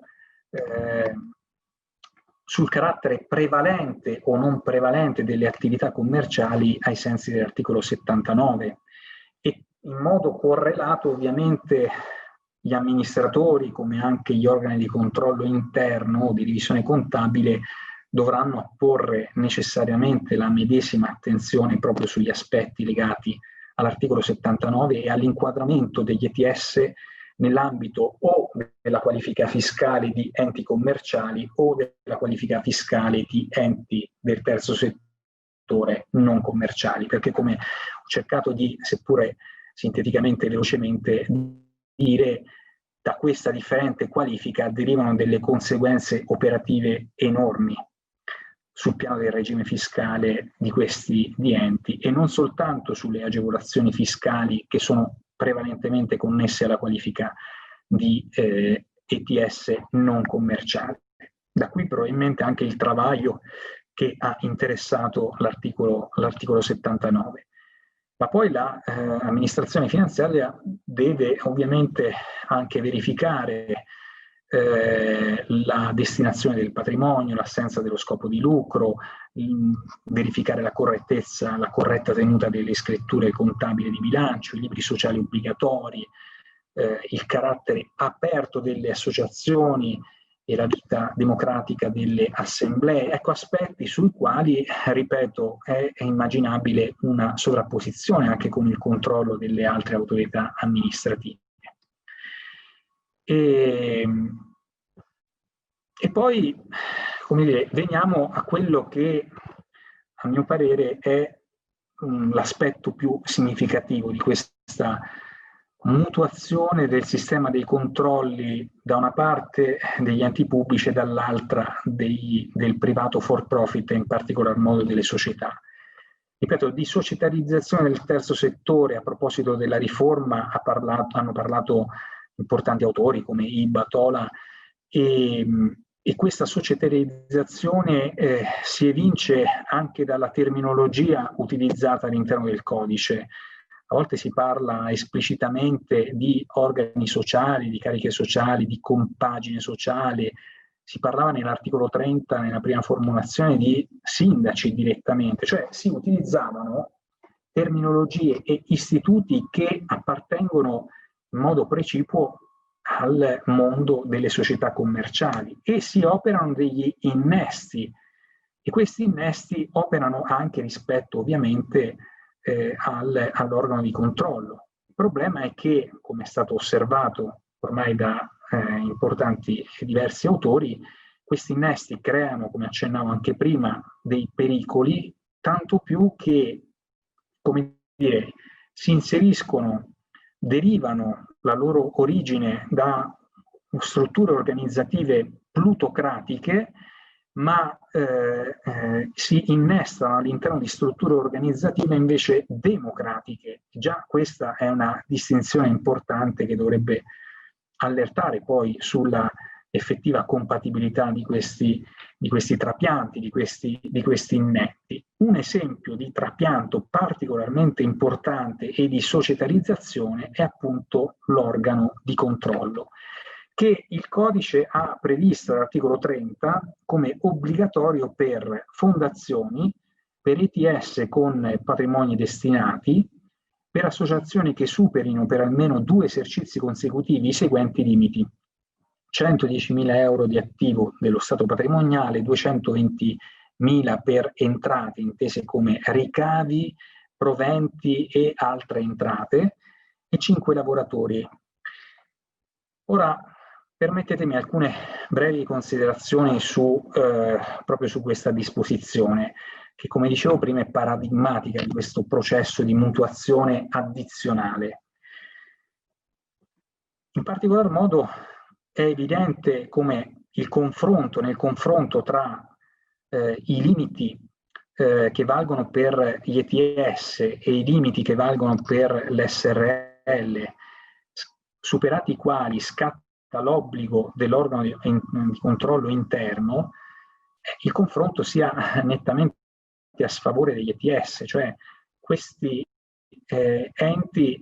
carattere prevalente o non prevalente delle attività commerciali ai sensi dell'articolo 79, e in modo correlato ovviamente gli amministratori, come anche gli organi di controllo interno o di revisione contabile, dovranno porre necessariamente la medesima attenzione proprio sugli aspetti legati all'articolo 79 e all'inquadramento degli ETS nell'ambito o della qualifica fiscale di enti commerciali o della qualifica fiscale di enti del terzo settore non commerciali, perché, come ho cercato di, seppure sinteticamente e velocemente, dire, da questa differente qualifica derivano delle conseguenze operative enormi sul piano del regime fiscale di questi enti, e non soltanto sulle agevolazioni fiscali che sono prevalentemente connesse alla qualifica di ETS non commerciali. Da qui probabilmente anche il travaglio che ha interessato l'articolo 79. Ma poi l'amministrazione finanziaria deve ovviamente anche verificare la destinazione del patrimonio, l'assenza dello scopo di lucro, verificare la correttezza, la corretta tenuta delle scritture contabili di bilancio, i libri sociali obbligatori, il carattere aperto delle associazioni e la vita democratica delle assemblee, ecco, aspetti sui quali, ripeto, è immaginabile una sovrapposizione anche con il controllo delle altre autorità amministrative. E poi, come dire, veniamo a quello che, a mio parere, è l'aspetto più significativo di questa mutuazione del sistema dei controlli da una parte degli enti pubblici e dall'altra del privato for profit e in particolar modo delle società. Ripeto, di societarizzazione del terzo settore a proposito della riforma hanno parlato importanti autori come Iba, Tola, e questa societarizzazione si evince anche dalla terminologia utilizzata all'interno del codice. A volte si parla esplicitamente di organi sociali, di cariche sociali, di compagine sociale. Si parlava nell'articolo 30, nella prima formulazione, di sindaci direttamente, cioè si utilizzavano terminologie e istituti che appartengono in modo precipuo al mondo delle società commerciali e si operano degli innesti, e questi innesti operano anche rispetto ovviamente all'organo di controllo. Il problema è che, come è stato osservato ormai da importanti e diversi autori, questi innesti creano, come accennavo anche prima, dei pericoli, tanto più che, come dire, si inseriscono, derivano la loro origine da strutture organizzative plutocratiche, ma si innestano all'interno di strutture organizzative invece democratiche. Già questa è una distinzione importante che dovrebbe allertare poi sulla effettiva compatibilità di questi trapianti, di questi innetti. Un esempio di trapianto particolarmente importante e di societarizzazione è appunto l'organo di controllo, che il codice ha previsto all'articolo 30 come obbligatorio per fondazioni, per ETS con patrimoni destinati, per associazioni che superino per almeno 2 esercizi consecutivi i seguenti limiti: 110.000 euro di attivo dello stato patrimoniale, 220.000 per entrate intese come ricavi, proventi e altre entrate, e 5 lavoratori. Ora, permettetemi alcune brevi considerazioni proprio su questa disposizione, che, come dicevo prima, è paradigmatica di questo processo di mutuazione addizionale. In particolar modo è evidente come nel confronto tra i limiti che valgono per gli ETS e i limiti che valgono per l'SRL, superati i quali scatta l'obbligo dell'organo di controllo interno, il confronto sia nettamente a sfavore degli ETS, cioè questi enti,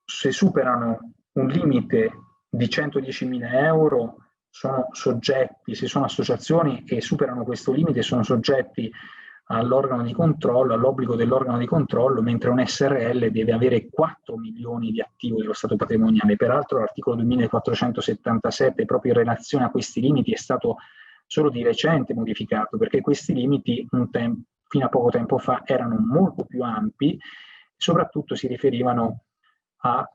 se superano un limite di 110.000 euro, sono soggetti, se sono associazioni e superano questo limite, sono soggetti all'organo di controllo, all'obbligo dell'organo di controllo, mentre un SRL deve avere 4 milioni di attivo dello stato patrimoniale. Peraltro l'articolo 2477, proprio in relazione a questi limiti, è stato solo di recente modificato, perché questi limiti fino a poco tempo fa erano molto più ampi, soprattutto si riferivano a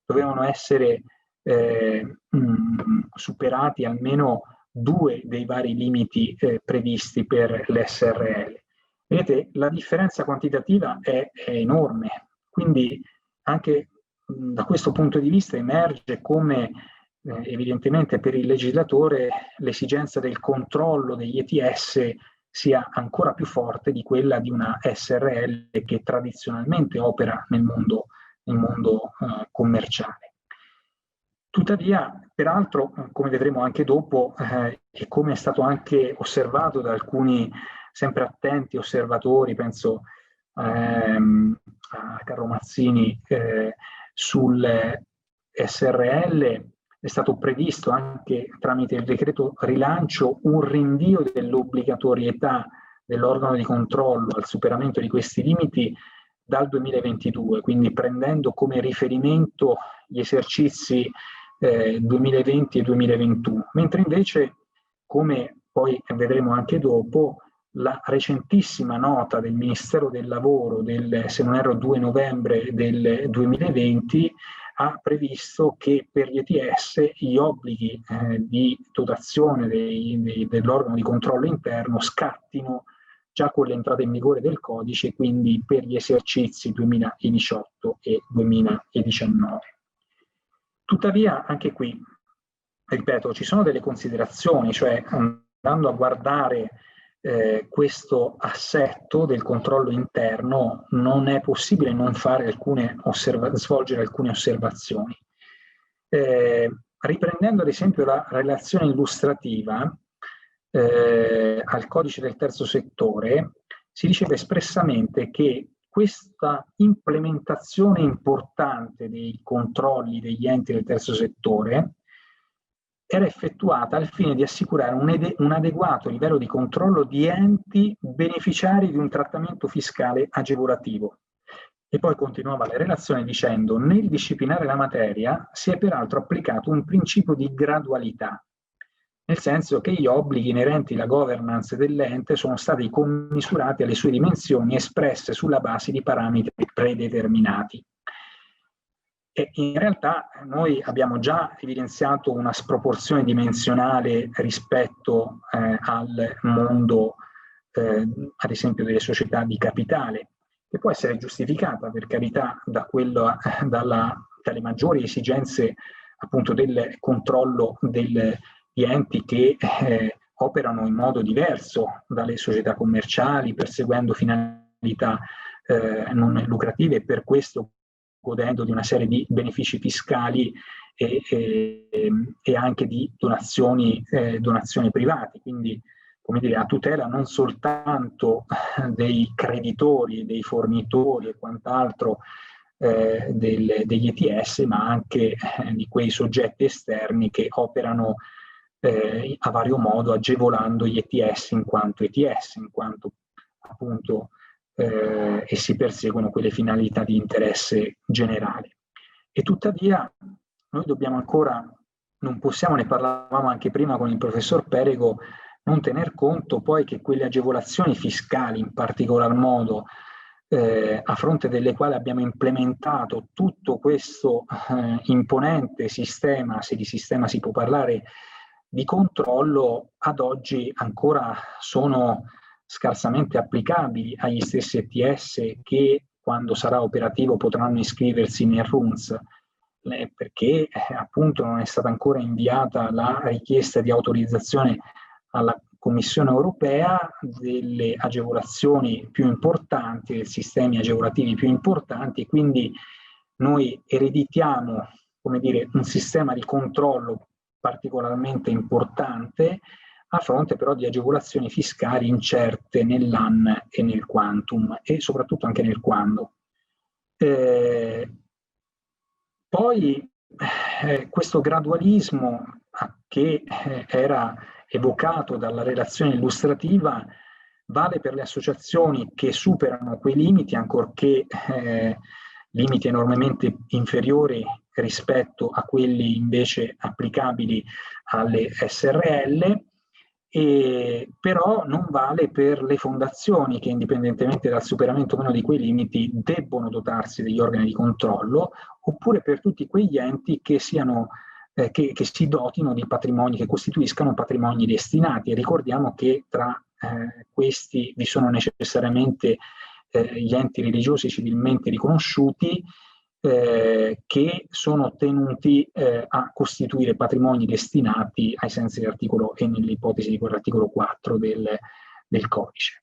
dovevano essere superati almeno 2 dei vari limiti previsti per l'SRL. Vedete, la differenza quantitativa è enorme, quindi anche da questo punto di vista emerge come evidentemente per il legislatore l'esigenza del controllo degli ETS sia ancora più forte di quella di una SRL che tradizionalmente opera nel mondo commerciale. Tuttavia, peraltro, come vedremo anche dopo, e come è stato anche osservato da alcuni sempre attenti osservatori, penso a Carlo Mazzini, sul SRL, è stato previsto anche tramite il decreto rilancio un rinvio dell'obbligatorietà dell'organo di controllo al superamento di questi limiti dal 2022, quindi prendendo come riferimento gli esercizi 2020 e 2021, mentre invece, come poi vedremo anche dopo, la recentissima nota del Ministero del Lavoro del, se non erro, 2 novembre del 2020 ha previsto che per gli ETS gli obblighi di dotazione dell'organo di controllo interno scattino già con l'entrata in vigore del codice, quindi per gli esercizi 2018 e 2019. Tuttavia, anche qui, ripeto, ci sono delle considerazioni, cioè andando a guardare questo assetto del controllo interno non è possibile non fare svolgere alcune osservazioni. Riprendendo ad esempio la relazione illustrativa al codice del terzo settore, si diceva espressamente che questa implementazione importante dei controlli degli enti del terzo settore era effettuata al fine di assicurare un adeguato livello di controllo di enti beneficiari di un trattamento fiscale agevolativo. E poi continuava la relazione dicendo: nel disciplinare la materia si è peraltro applicato un principio di gradualità, nel senso che gli obblighi inerenti alla governance dell'ente sono stati commisurati alle sue dimensioni espresse sulla base di parametri predeterminati. E in realtà noi abbiamo già evidenziato una sproporzione dimensionale rispetto al mondo, ad esempio, delle società di capitale, che può essere giustificata, per carità, dalle maggiori esigenze appunto del controllo degli enti che operano in modo diverso dalle società commerciali, perseguendo finalità non lucrative e per questo godendo di una serie di benefici fiscali e anche di donazioni private, quindi come dire, a tutela non soltanto dei creditori, dei fornitori e quant'altro degli ETS, ma anche di quei soggetti esterni che operano a vario modo agevolando gli ETS, in quanto appunto e si perseguono quelle finalità di interesse generale. E tuttavia noi dobbiamo ancora, non possiamo, ne parlavamo anche prima con il professor Perego, non tener conto poi che quelle agevolazioni fiscali, in particolar modo, a fronte delle quali abbiamo implementato tutto questo imponente sistema, se di sistema si può parlare, di controllo, ad oggi ancora sono scarsamente applicabili agli stessi ETS che quando sarà operativo potranno iscriversi nel RUNS, perché appunto non è stata ancora inviata la richiesta di autorizzazione alla Commissione europea delle agevolazioni più importanti, dei sistemi agevolativi più importanti, quindi noi ereditiamo, come dire, un sistema di controllo particolarmente importante a fronte però di agevolazioni fiscali incerte nell'AN e nel quantum e soprattutto anche nel quando. Poi questo gradualismo che era evocato dalla relazione illustrativa vale per le associazioni che superano quei limiti, ancorché limiti enormemente inferiori rispetto a quelli invece applicabili alle SRL, però non vale per le fondazioni che, indipendentemente dal superamento o meno di quei limiti, debbono dotarsi degli organi di controllo, oppure per tutti quegli enti che siano che si dotino di patrimoni, che costituiscano patrimoni destinati. E ricordiamo che tra questi vi sono necessariamente gli enti religiosi civilmente riconosciuti, che sono tenuti a costituire patrimoni destinati ai sensi dell'articolo e nell'ipotesi di quell'articolo 4 del codice.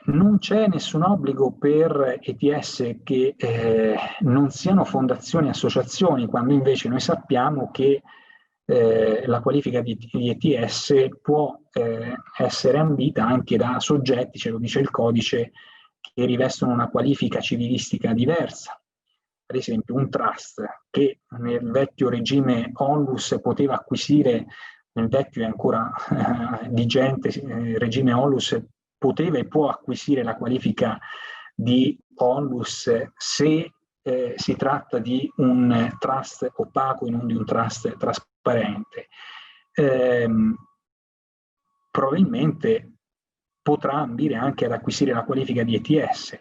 Non c'è nessun obbligo per ETS che non siano fondazioni e associazioni, quando invece noi sappiamo che la qualifica di ETS può essere ambita anche da soggetti, ce lo dice il codice, che rivestono una qualifica civilistica diversa. Ad esempio un trust che nel vecchio regime ONLUS poteva acquisire, nel vecchio e ancora vigente regime ONLUS, poteva e può acquisire la qualifica di ONLUS se si tratta di un trust opaco e non di un trust trasparente. Probabilmente potrà ambire anche ad acquisire la qualifica di ETS,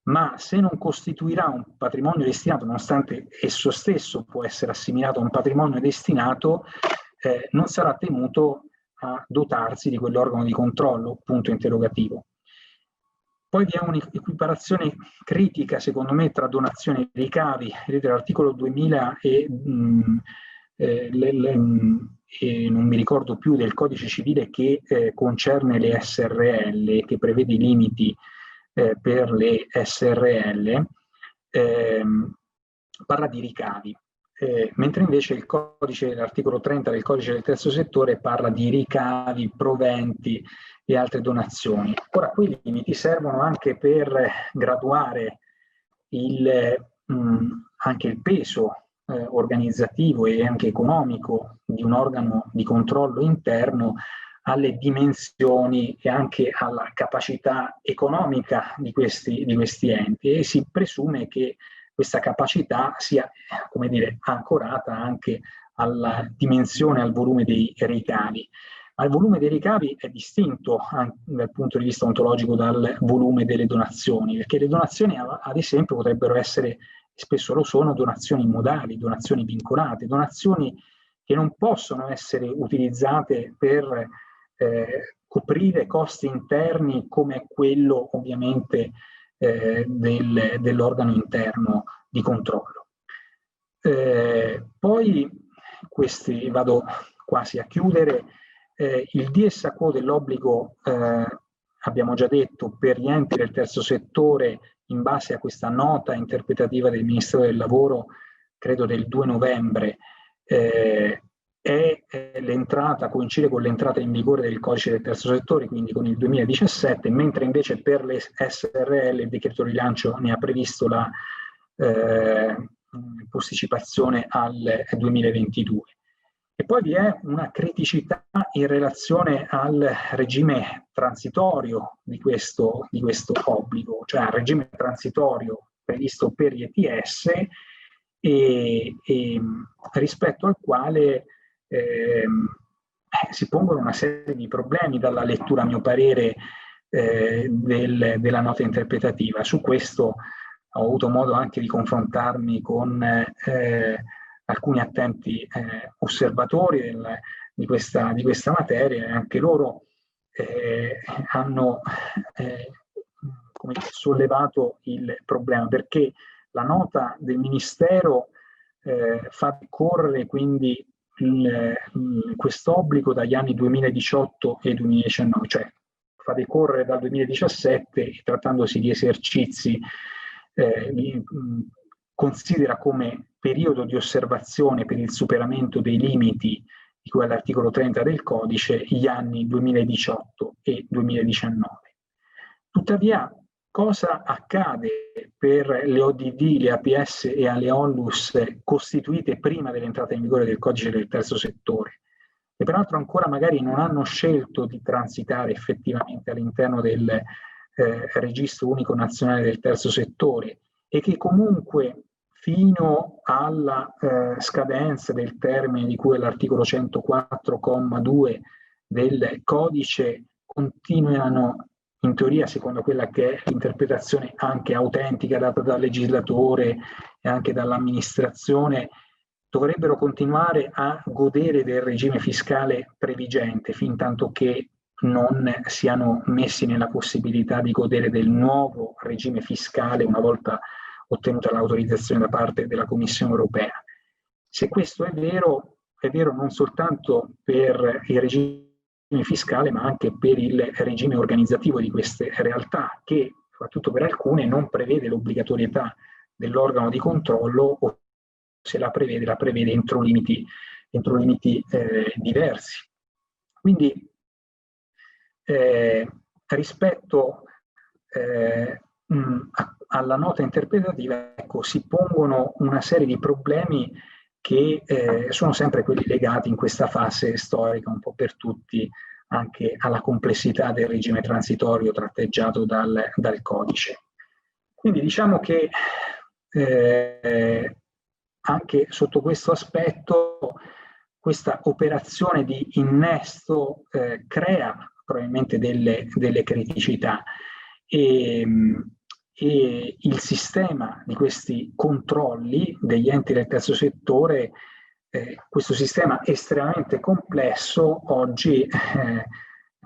ma se non costituirà un patrimonio destinato, nonostante esso stesso può essere assimilato a un patrimonio destinato, non sarà tenuto a dotarsi di quell'organo di controllo, punto interrogativo. Poi vi è un'equiparazione critica, secondo me, tra donazioni e ricavi. Vedete l'articolo 2000 e non mi ricordo più del codice civile che concerne le SRL, che prevede i limiti per le SRL, parla di ricavi, mentre invece il codice, l'articolo 30 del codice del terzo settore parla di ricavi, proventi e altre donazioni. Ora, quei limiti servono anche per graduare anche il peso organizzativo e anche economico di un organo di controllo interno alle dimensioni e anche alla capacità economica di questi enti, e si presume che questa capacità sia, come dire, ancorata anche alla dimensione, al volume dei ricavi. Ma il volume dei ricavi è distinto dal punto di vista ontologico dal volume delle donazioni, perché le donazioni, ad esempio, potrebbero essere, spesso lo sono, donazioni modali, donazioni vincolate, donazioni che non possono essere utilizzate per coprire costi interni come quello ovviamente dell'organo interno di controllo. Poi questi, vado quasi a chiudere, il dies a quo dell'obbligo, abbiamo già detto, per gli enti del terzo settore, in base a questa nota interpretativa del Ministero del Lavoro, credo del 2 novembre, l'entrata, coincide con l'entrata in vigore del codice del terzo settore, quindi con il 2017, mentre invece per le SRL il decreto rilancio ne ha previsto la posticipazione al 2022. E poi vi è una criticità in relazione al regime transitorio di questo obbligo, cioè al regime transitorio previsto per gli ETS e rispetto al quale si pongono una serie di problemi dalla lettura, a mio parere, della nota interpretativa. Su questo ho avuto modo anche di confrontarmi con alcuni attenti osservatori di questa materia, e anche loro hanno come sollevato il problema, perché la nota del Ministero fa decorrere quindi quest'obbligo dagli anni 2018 e 2019, cioè fa decorrere dal 2017, trattandosi di esercizi, considera come periodo di osservazione per il superamento dei limiti di cui all'articolo 30 del codice gli anni 2018 e 2019. Tuttavia, cosa accade per le ODV, le APS e alle ONLUS costituite prima dell'entrata in vigore del codice del terzo settore, e peraltro ancora magari non hanno scelto di transitare effettivamente all'interno del registro unico nazionale del terzo settore, e che comunque fino alla scadenza del termine di cui all'articolo 104,2 del codice continuano, in teoria, secondo quella che è l'interpretazione anche autentica data dal legislatore e anche dall'amministrazione, dovrebbero continuare a godere del regime fiscale previgente fin tanto che non siano messi nella possibilità di godere del nuovo regime fiscale una volta ottenuta l'autorizzazione da parte della Commissione europea. Se questo è vero non soltanto per il regime fiscale, ma anche per il regime organizzativo di queste realtà, che soprattutto per alcune non prevede l'obbligatorietà dell'organo di controllo, o se la prevede entro limiti diversi. Quindi rispetto alla nota interpretativa, ecco, si pongono una serie di problemi che sono sempre quelli legati in questa fase storica, un po' per tutti, anche alla complessità del regime transitorio tratteggiato dal codice. Quindi diciamo che anche sotto questo aspetto questa operazione di innesto crea probabilmente delle criticità e il sistema di questi controlli degli enti del terzo settore, questo sistema estremamente complesso, oggi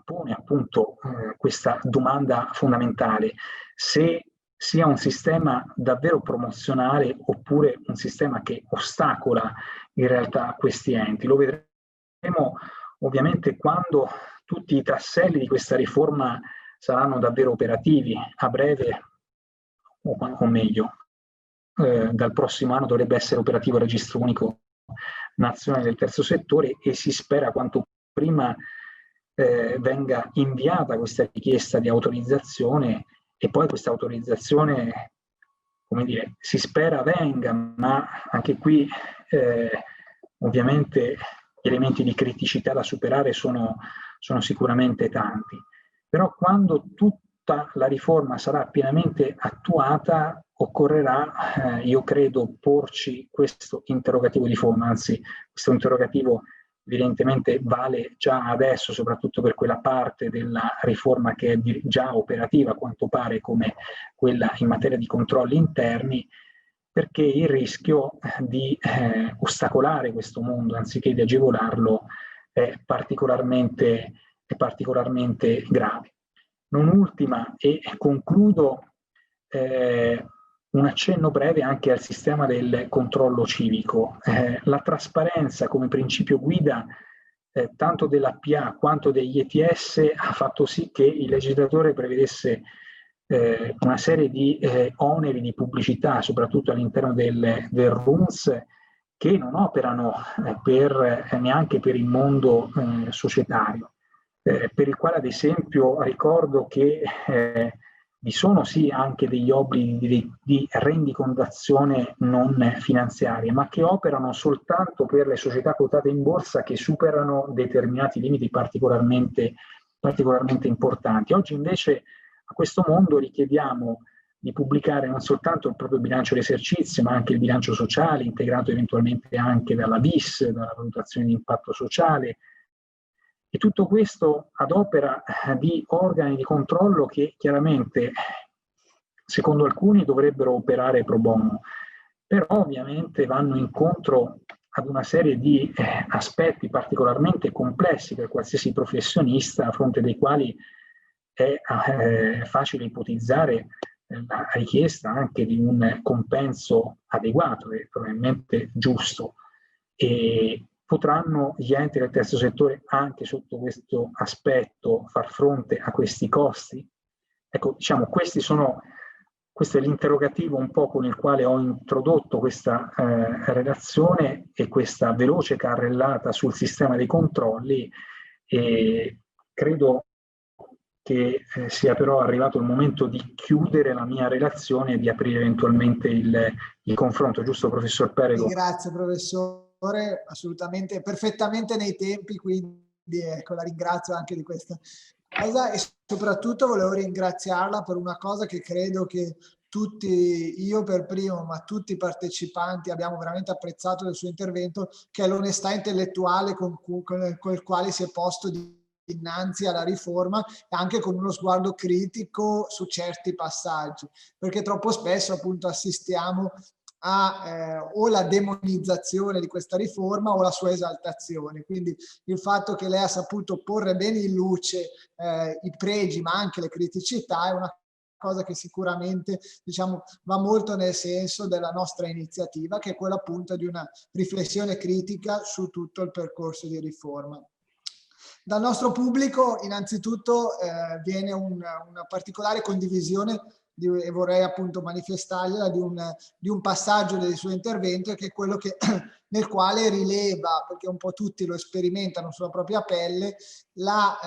pone appunto questa domanda fondamentale: se sia un sistema davvero promozionale oppure un sistema che ostacola in realtà questi enti. Lo vedremo ovviamente quando tutti i tasselli di questa riforma saranno davvero operativi. A breve, o meglio, dal prossimo anno dovrebbe essere operativo il registro unico nazionale del terzo settore e si spera quanto prima venga inviata questa richiesta di autorizzazione, e poi questa autorizzazione, come dire, si spera venga, ma anche qui ovviamente gli elementi di criticità da superare sono sicuramente tanti. Però quando tutta la riforma sarà pienamente attuata, occorrerà, io credo, porci questo interrogativo di fondo, anzi questo interrogativo evidentemente vale già adesso, soprattutto per quella parte della riforma che è già operativa, a quanto pare, come quella in materia di controlli interni, perché il rischio di ostacolare questo mondo anziché di agevolarlo è particolarmente grave. Non ultima, e concludo, un accenno breve anche al sistema del controllo civico. La trasparenza come principio guida tanto dell'APA quanto degli ETS ha fatto sì che il legislatore prevedesse una serie di oneri di pubblicità, soprattutto all'interno del RUNS, che non operano neanche per il mondo societario, per il quale ad esempio ricordo che vi sono sì anche degli obblighi di rendicontazione non finanziaria, ma che operano soltanto per le società quotate in borsa che superano determinati limiti particolarmente importanti. Oggi invece a questo mondo richiediamo di pubblicare non soltanto il proprio bilancio d'esercizio, ma anche il bilancio sociale, integrato eventualmente anche dalla VIS, dalla valutazione di impatto sociale, e tutto questo ad opera di organi di controllo che chiaramente, secondo alcuni, dovrebbero operare pro bono, però ovviamente vanno incontro ad una serie di aspetti particolarmente complessi per qualsiasi professionista, a fronte dei quali è facile ipotizzare la richiesta anche di un compenso adeguato e probabilmente giusto. E potranno gli enti del terzo settore anche sotto questo aspetto far fronte a questi costi? Ecco, diciamo, questo è l'interrogativo un po' con il quale ho introdotto questa relazione e questa veloce carrellata sul sistema dei controlli, e credo che sia però arrivato il momento di chiudere la mia relazione e di aprire eventualmente il confronto, giusto professor Perego? Grazie professore, assolutamente, perfettamente nei tempi, quindi ecco, la ringrazio anche di questa cosa, e soprattutto volevo ringraziarla per una cosa che credo che tutti, io per primo, ma tutti i partecipanti abbiamo veramente apprezzato del suo intervento, che è l'onestà intellettuale con il quale si è posto dinanzi alla riforma, anche con uno sguardo critico su certi passaggi, perché troppo spesso appunto assistiamo a o la demonizzazione di questa riforma o la sua esaltazione. Quindi il fatto che lei ha saputo porre bene in luce i pregi ma anche le criticità è una cosa che sicuramente, diciamo, va molto nel senso della nostra iniziativa, che è quella appunto di una riflessione critica su tutto il percorso di riforma. Dal nostro pubblico innanzitutto viene una particolare condivisione e vorrei appunto manifestargliela di un passaggio del suo intervento, che è quello nel quale rileva, perché un po' tutti lo sperimentano sulla propria pelle, la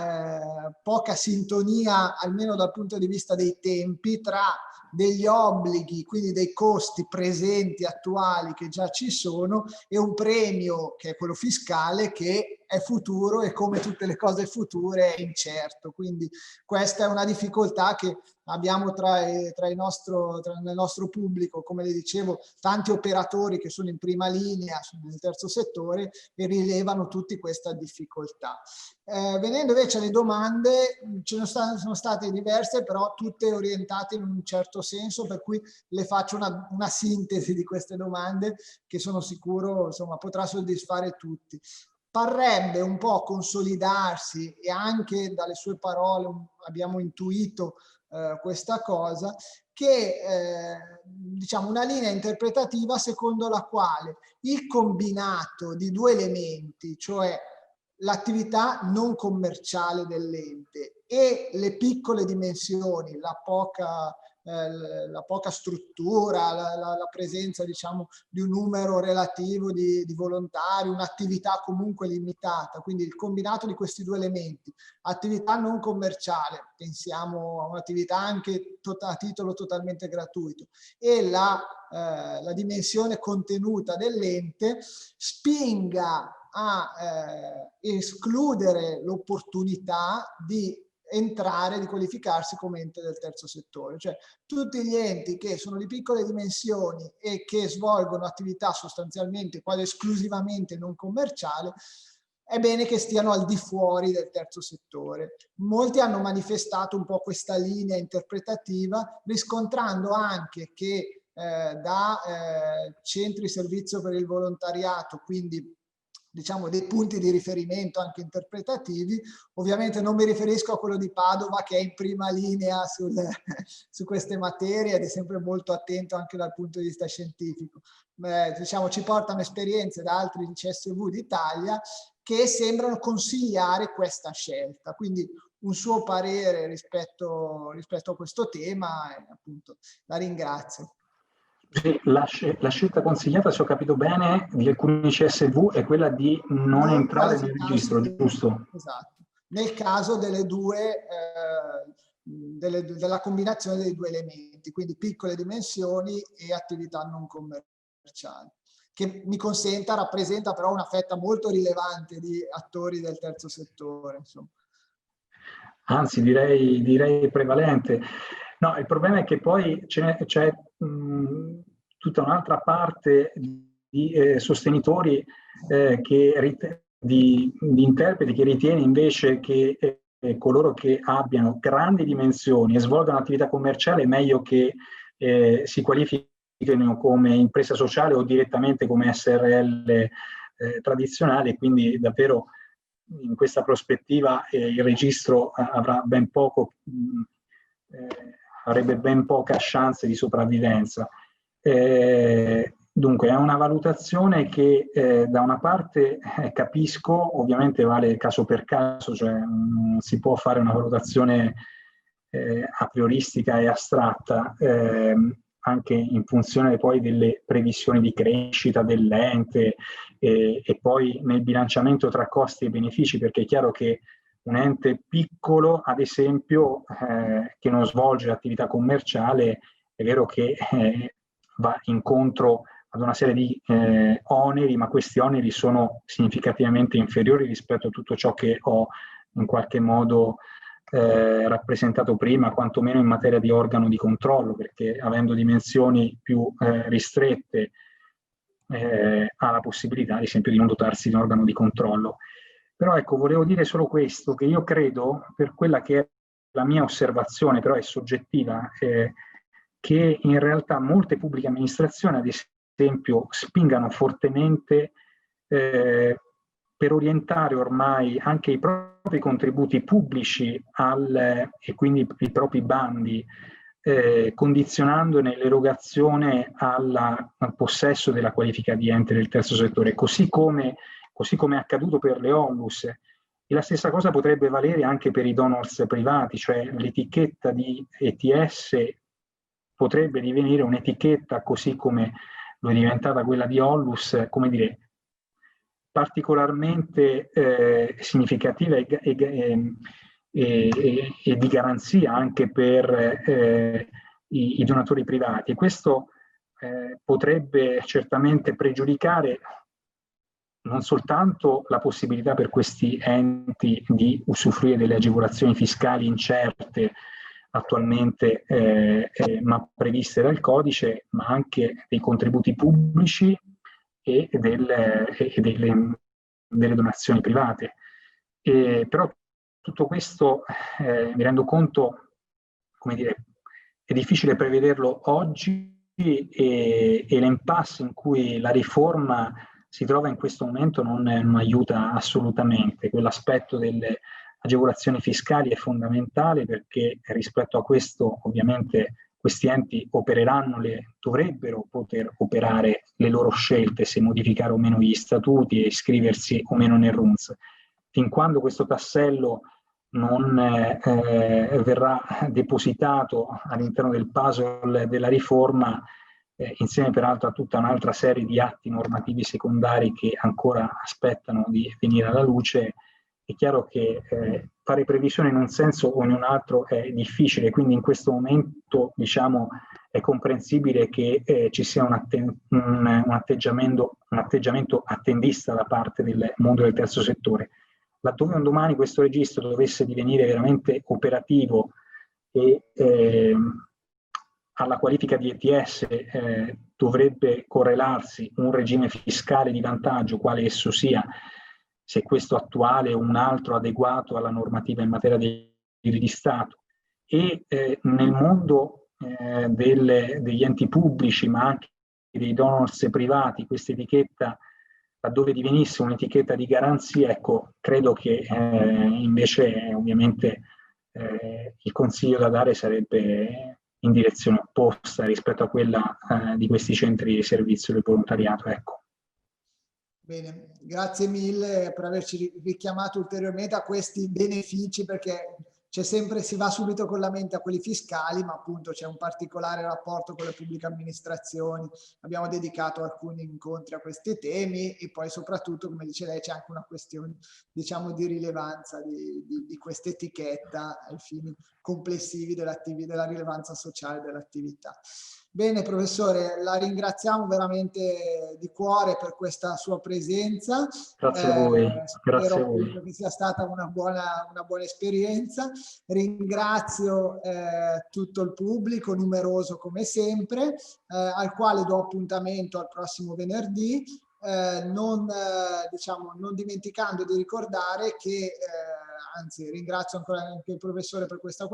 poca sintonia, almeno dal punto di vista dei tempi, tra degli obblighi, quindi dei costi presenti, attuali, che già ci sono, e un premio, che è quello fiscale, che è futuro e, come tutte le cose future, è incerto. Quindi questa è una difficoltà che abbiamo nel nostro pubblico, come le dicevo, tanti operatori che sono in prima linea nel terzo settore e rilevano tutti questa difficoltà. Venendo invece alle domande, sono state diverse, però tutte orientate in un certo senso, per cui le faccio una sintesi di queste domande che sono sicuro, insomma, potrà soddisfare tutti. Parrebbe un po' consolidarsi, e anche dalle sue parole abbiamo intuito questa cosa, che diciamo una linea interpretativa secondo la quale il combinato di due elementi, cioè l'attività non commerciale dell'ente e le piccole dimensioni, la poca struttura, la presenza, diciamo, di un numero relativo di volontari, un'attività comunque limitata, quindi il combinato di questi due elementi, attività non commerciale, pensiamo a un'attività anche a titolo totalmente gratuito, e la dimensione contenuta dell'ente, spinga a escludere l'opportunità di entrare, di qualificarsi come ente del terzo settore. Cioè tutti gli enti che sono di piccole dimensioni e che svolgono attività sostanzialmente, quasi esclusivamente non commerciale, è bene che stiano al di fuori del terzo settore. Molti hanno manifestato un po' questa linea interpretativa, riscontrando anche che da centri servizio per il volontariato, quindi diciamo dei punti di riferimento anche interpretativi, ovviamente non mi riferisco a quello di Padova, che è in prima linea su queste materie ed è sempre molto attento anche dal punto di vista scientifico. Diciamo, ci portano esperienze da altri CSV d'Italia che sembrano consigliare questa scelta, quindi un suo parere rispetto a questo tema, e appunto la ringrazio. Sì, la scelta consigliata, se ho capito bene, di alcuni CSV è quella di non entrare nel registro, giusto? Esatto. Nel caso delle due, della combinazione dei due elementi, quindi piccole dimensioni e attività non commerciali, che mi consenta, rappresenta però una fetta molto rilevante di attori del terzo settore, insomma. Anzi, direi prevalente. No, il problema è che poi c'è tutta un'altra parte di sostenitori, di interpreti, che ritiene invece che coloro che abbiano grandi dimensioni e svolgano attività commerciale è meglio che si qualifichino come impresa sociale o direttamente come SRL tradizionale, quindi davvero in questa prospettiva il registro avrà avrebbe ben poca chance di sopravvivenza. Dunque è una valutazione che da una parte capisco, ovviamente vale caso per caso, cioè non si può fare una valutazione a prioristica e astratta, anche in funzione poi delle previsioni di crescita dell'ente e poi nel bilanciamento tra costi e benefici, perché è chiaro che un ente piccolo, ad esempio, che non svolge attività commerciale, è vero che va incontro ad una serie di oneri, ma questi oneri sono significativamente inferiori rispetto a tutto ciò che ho in qualche modo rappresentato prima, quantomeno in materia di organo di controllo, perché avendo dimensioni più ristrette ha la possibilità, ad esempio, di non dotarsi di un organo di controllo. Però ecco, volevo dire solo questo, che io credo, per quella che è la mia osservazione, però è soggettiva, che in realtà molte pubbliche amministrazioni, ad esempio, spingano fortemente per orientare ormai anche i propri contributi pubblici e quindi i propri bandi condizionandone l'erogazione al possesso della qualifica di ente del terzo settore, così come è accaduto per le ONLUS. E la stessa cosa potrebbe valere anche per i donors privati, cioè l'etichetta di ETS potrebbe divenire un'etichetta, così come lo è diventata quella di ONLUS, come dire, particolarmente significativa e di garanzia anche per i donatori privati. E questo potrebbe certamente pregiudicare non soltanto la possibilità per questi enti di usufruire delle agevolazioni fiscali incerte attualmente ma previste dal codice, ma anche dei contributi pubblici e delle donazioni private. Però tutto questo mi rendo conto, come dire, è difficile prevederlo oggi, e l'impasse in cui la riforma si trova in questo momento non aiuta assolutamente. Quell'aspetto delle agevolazioni fiscali è fondamentale, perché rispetto a questo ovviamente questi enti dovrebbero poter operare le loro scelte, se modificare o meno gli statuti e iscriversi o meno nel RUNS. Fin quando questo tassello non verrà depositato all'interno del puzzle della riforma, insieme peraltro a tutta un'altra serie di atti normativi secondari che ancora aspettano di venire alla luce, è chiaro che fare previsione in un senso o in un altro è difficile. Quindi in questo momento, diciamo, è comprensibile che ci sia un atteggiamento attendista da parte del mondo del terzo settore. Laddove un domani questo registro dovesse divenire veramente operativo e alla qualifica di ETS dovrebbe correlarsi un regime fiscale di vantaggio, quale esso sia, se questo attuale o un altro adeguato alla normativa in materia di Stato. E nel mondo degli enti pubblici, ma anche dei donors privati, questa etichetta, laddove divenisse un'etichetta di garanzia, ecco, credo che invece ovviamente il consiglio da dare sarebbe in direzione opposta rispetto a quella di questi centri di servizio del volontariato. Ecco. Bene, grazie mille per averci richiamato ulteriormente a questi benefici, perché si va subito con la mente a quelli fiscali, ma appunto c'è un particolare rapporto con le pubbliche amministrazioni. Abbiamo dedicato alcuni incontri a questi temi, e poi soprattutto, come dice lei, c'è anche una questione, diciamo, di rilevanza di questa etichetta ai fini complessivi della rilevanza sociale dell'attività. Bene, professore, la ringraziamo veramente di cuore per questa sua presenza. Grazie a voi. Spero appunto che sia stata una buona esperienza. Ringrazio tutto il pubblico, numeroso come sempre, al quale do appuntamento al prossimo venerdì, non dimenticando di ricordare che anzi ringrazio ancora anche il professore per questa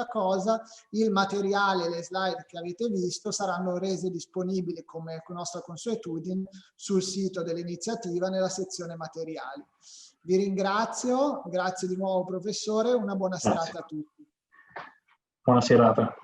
cosa. Il materiale, le slide che avete visto saranno rese disponibili come nostra consuetudine sul sito dell'iniziativa nella sezione materiali. Vi ringrazio, grazie di nuovo professore, una buona serata a tutti. Buona serata.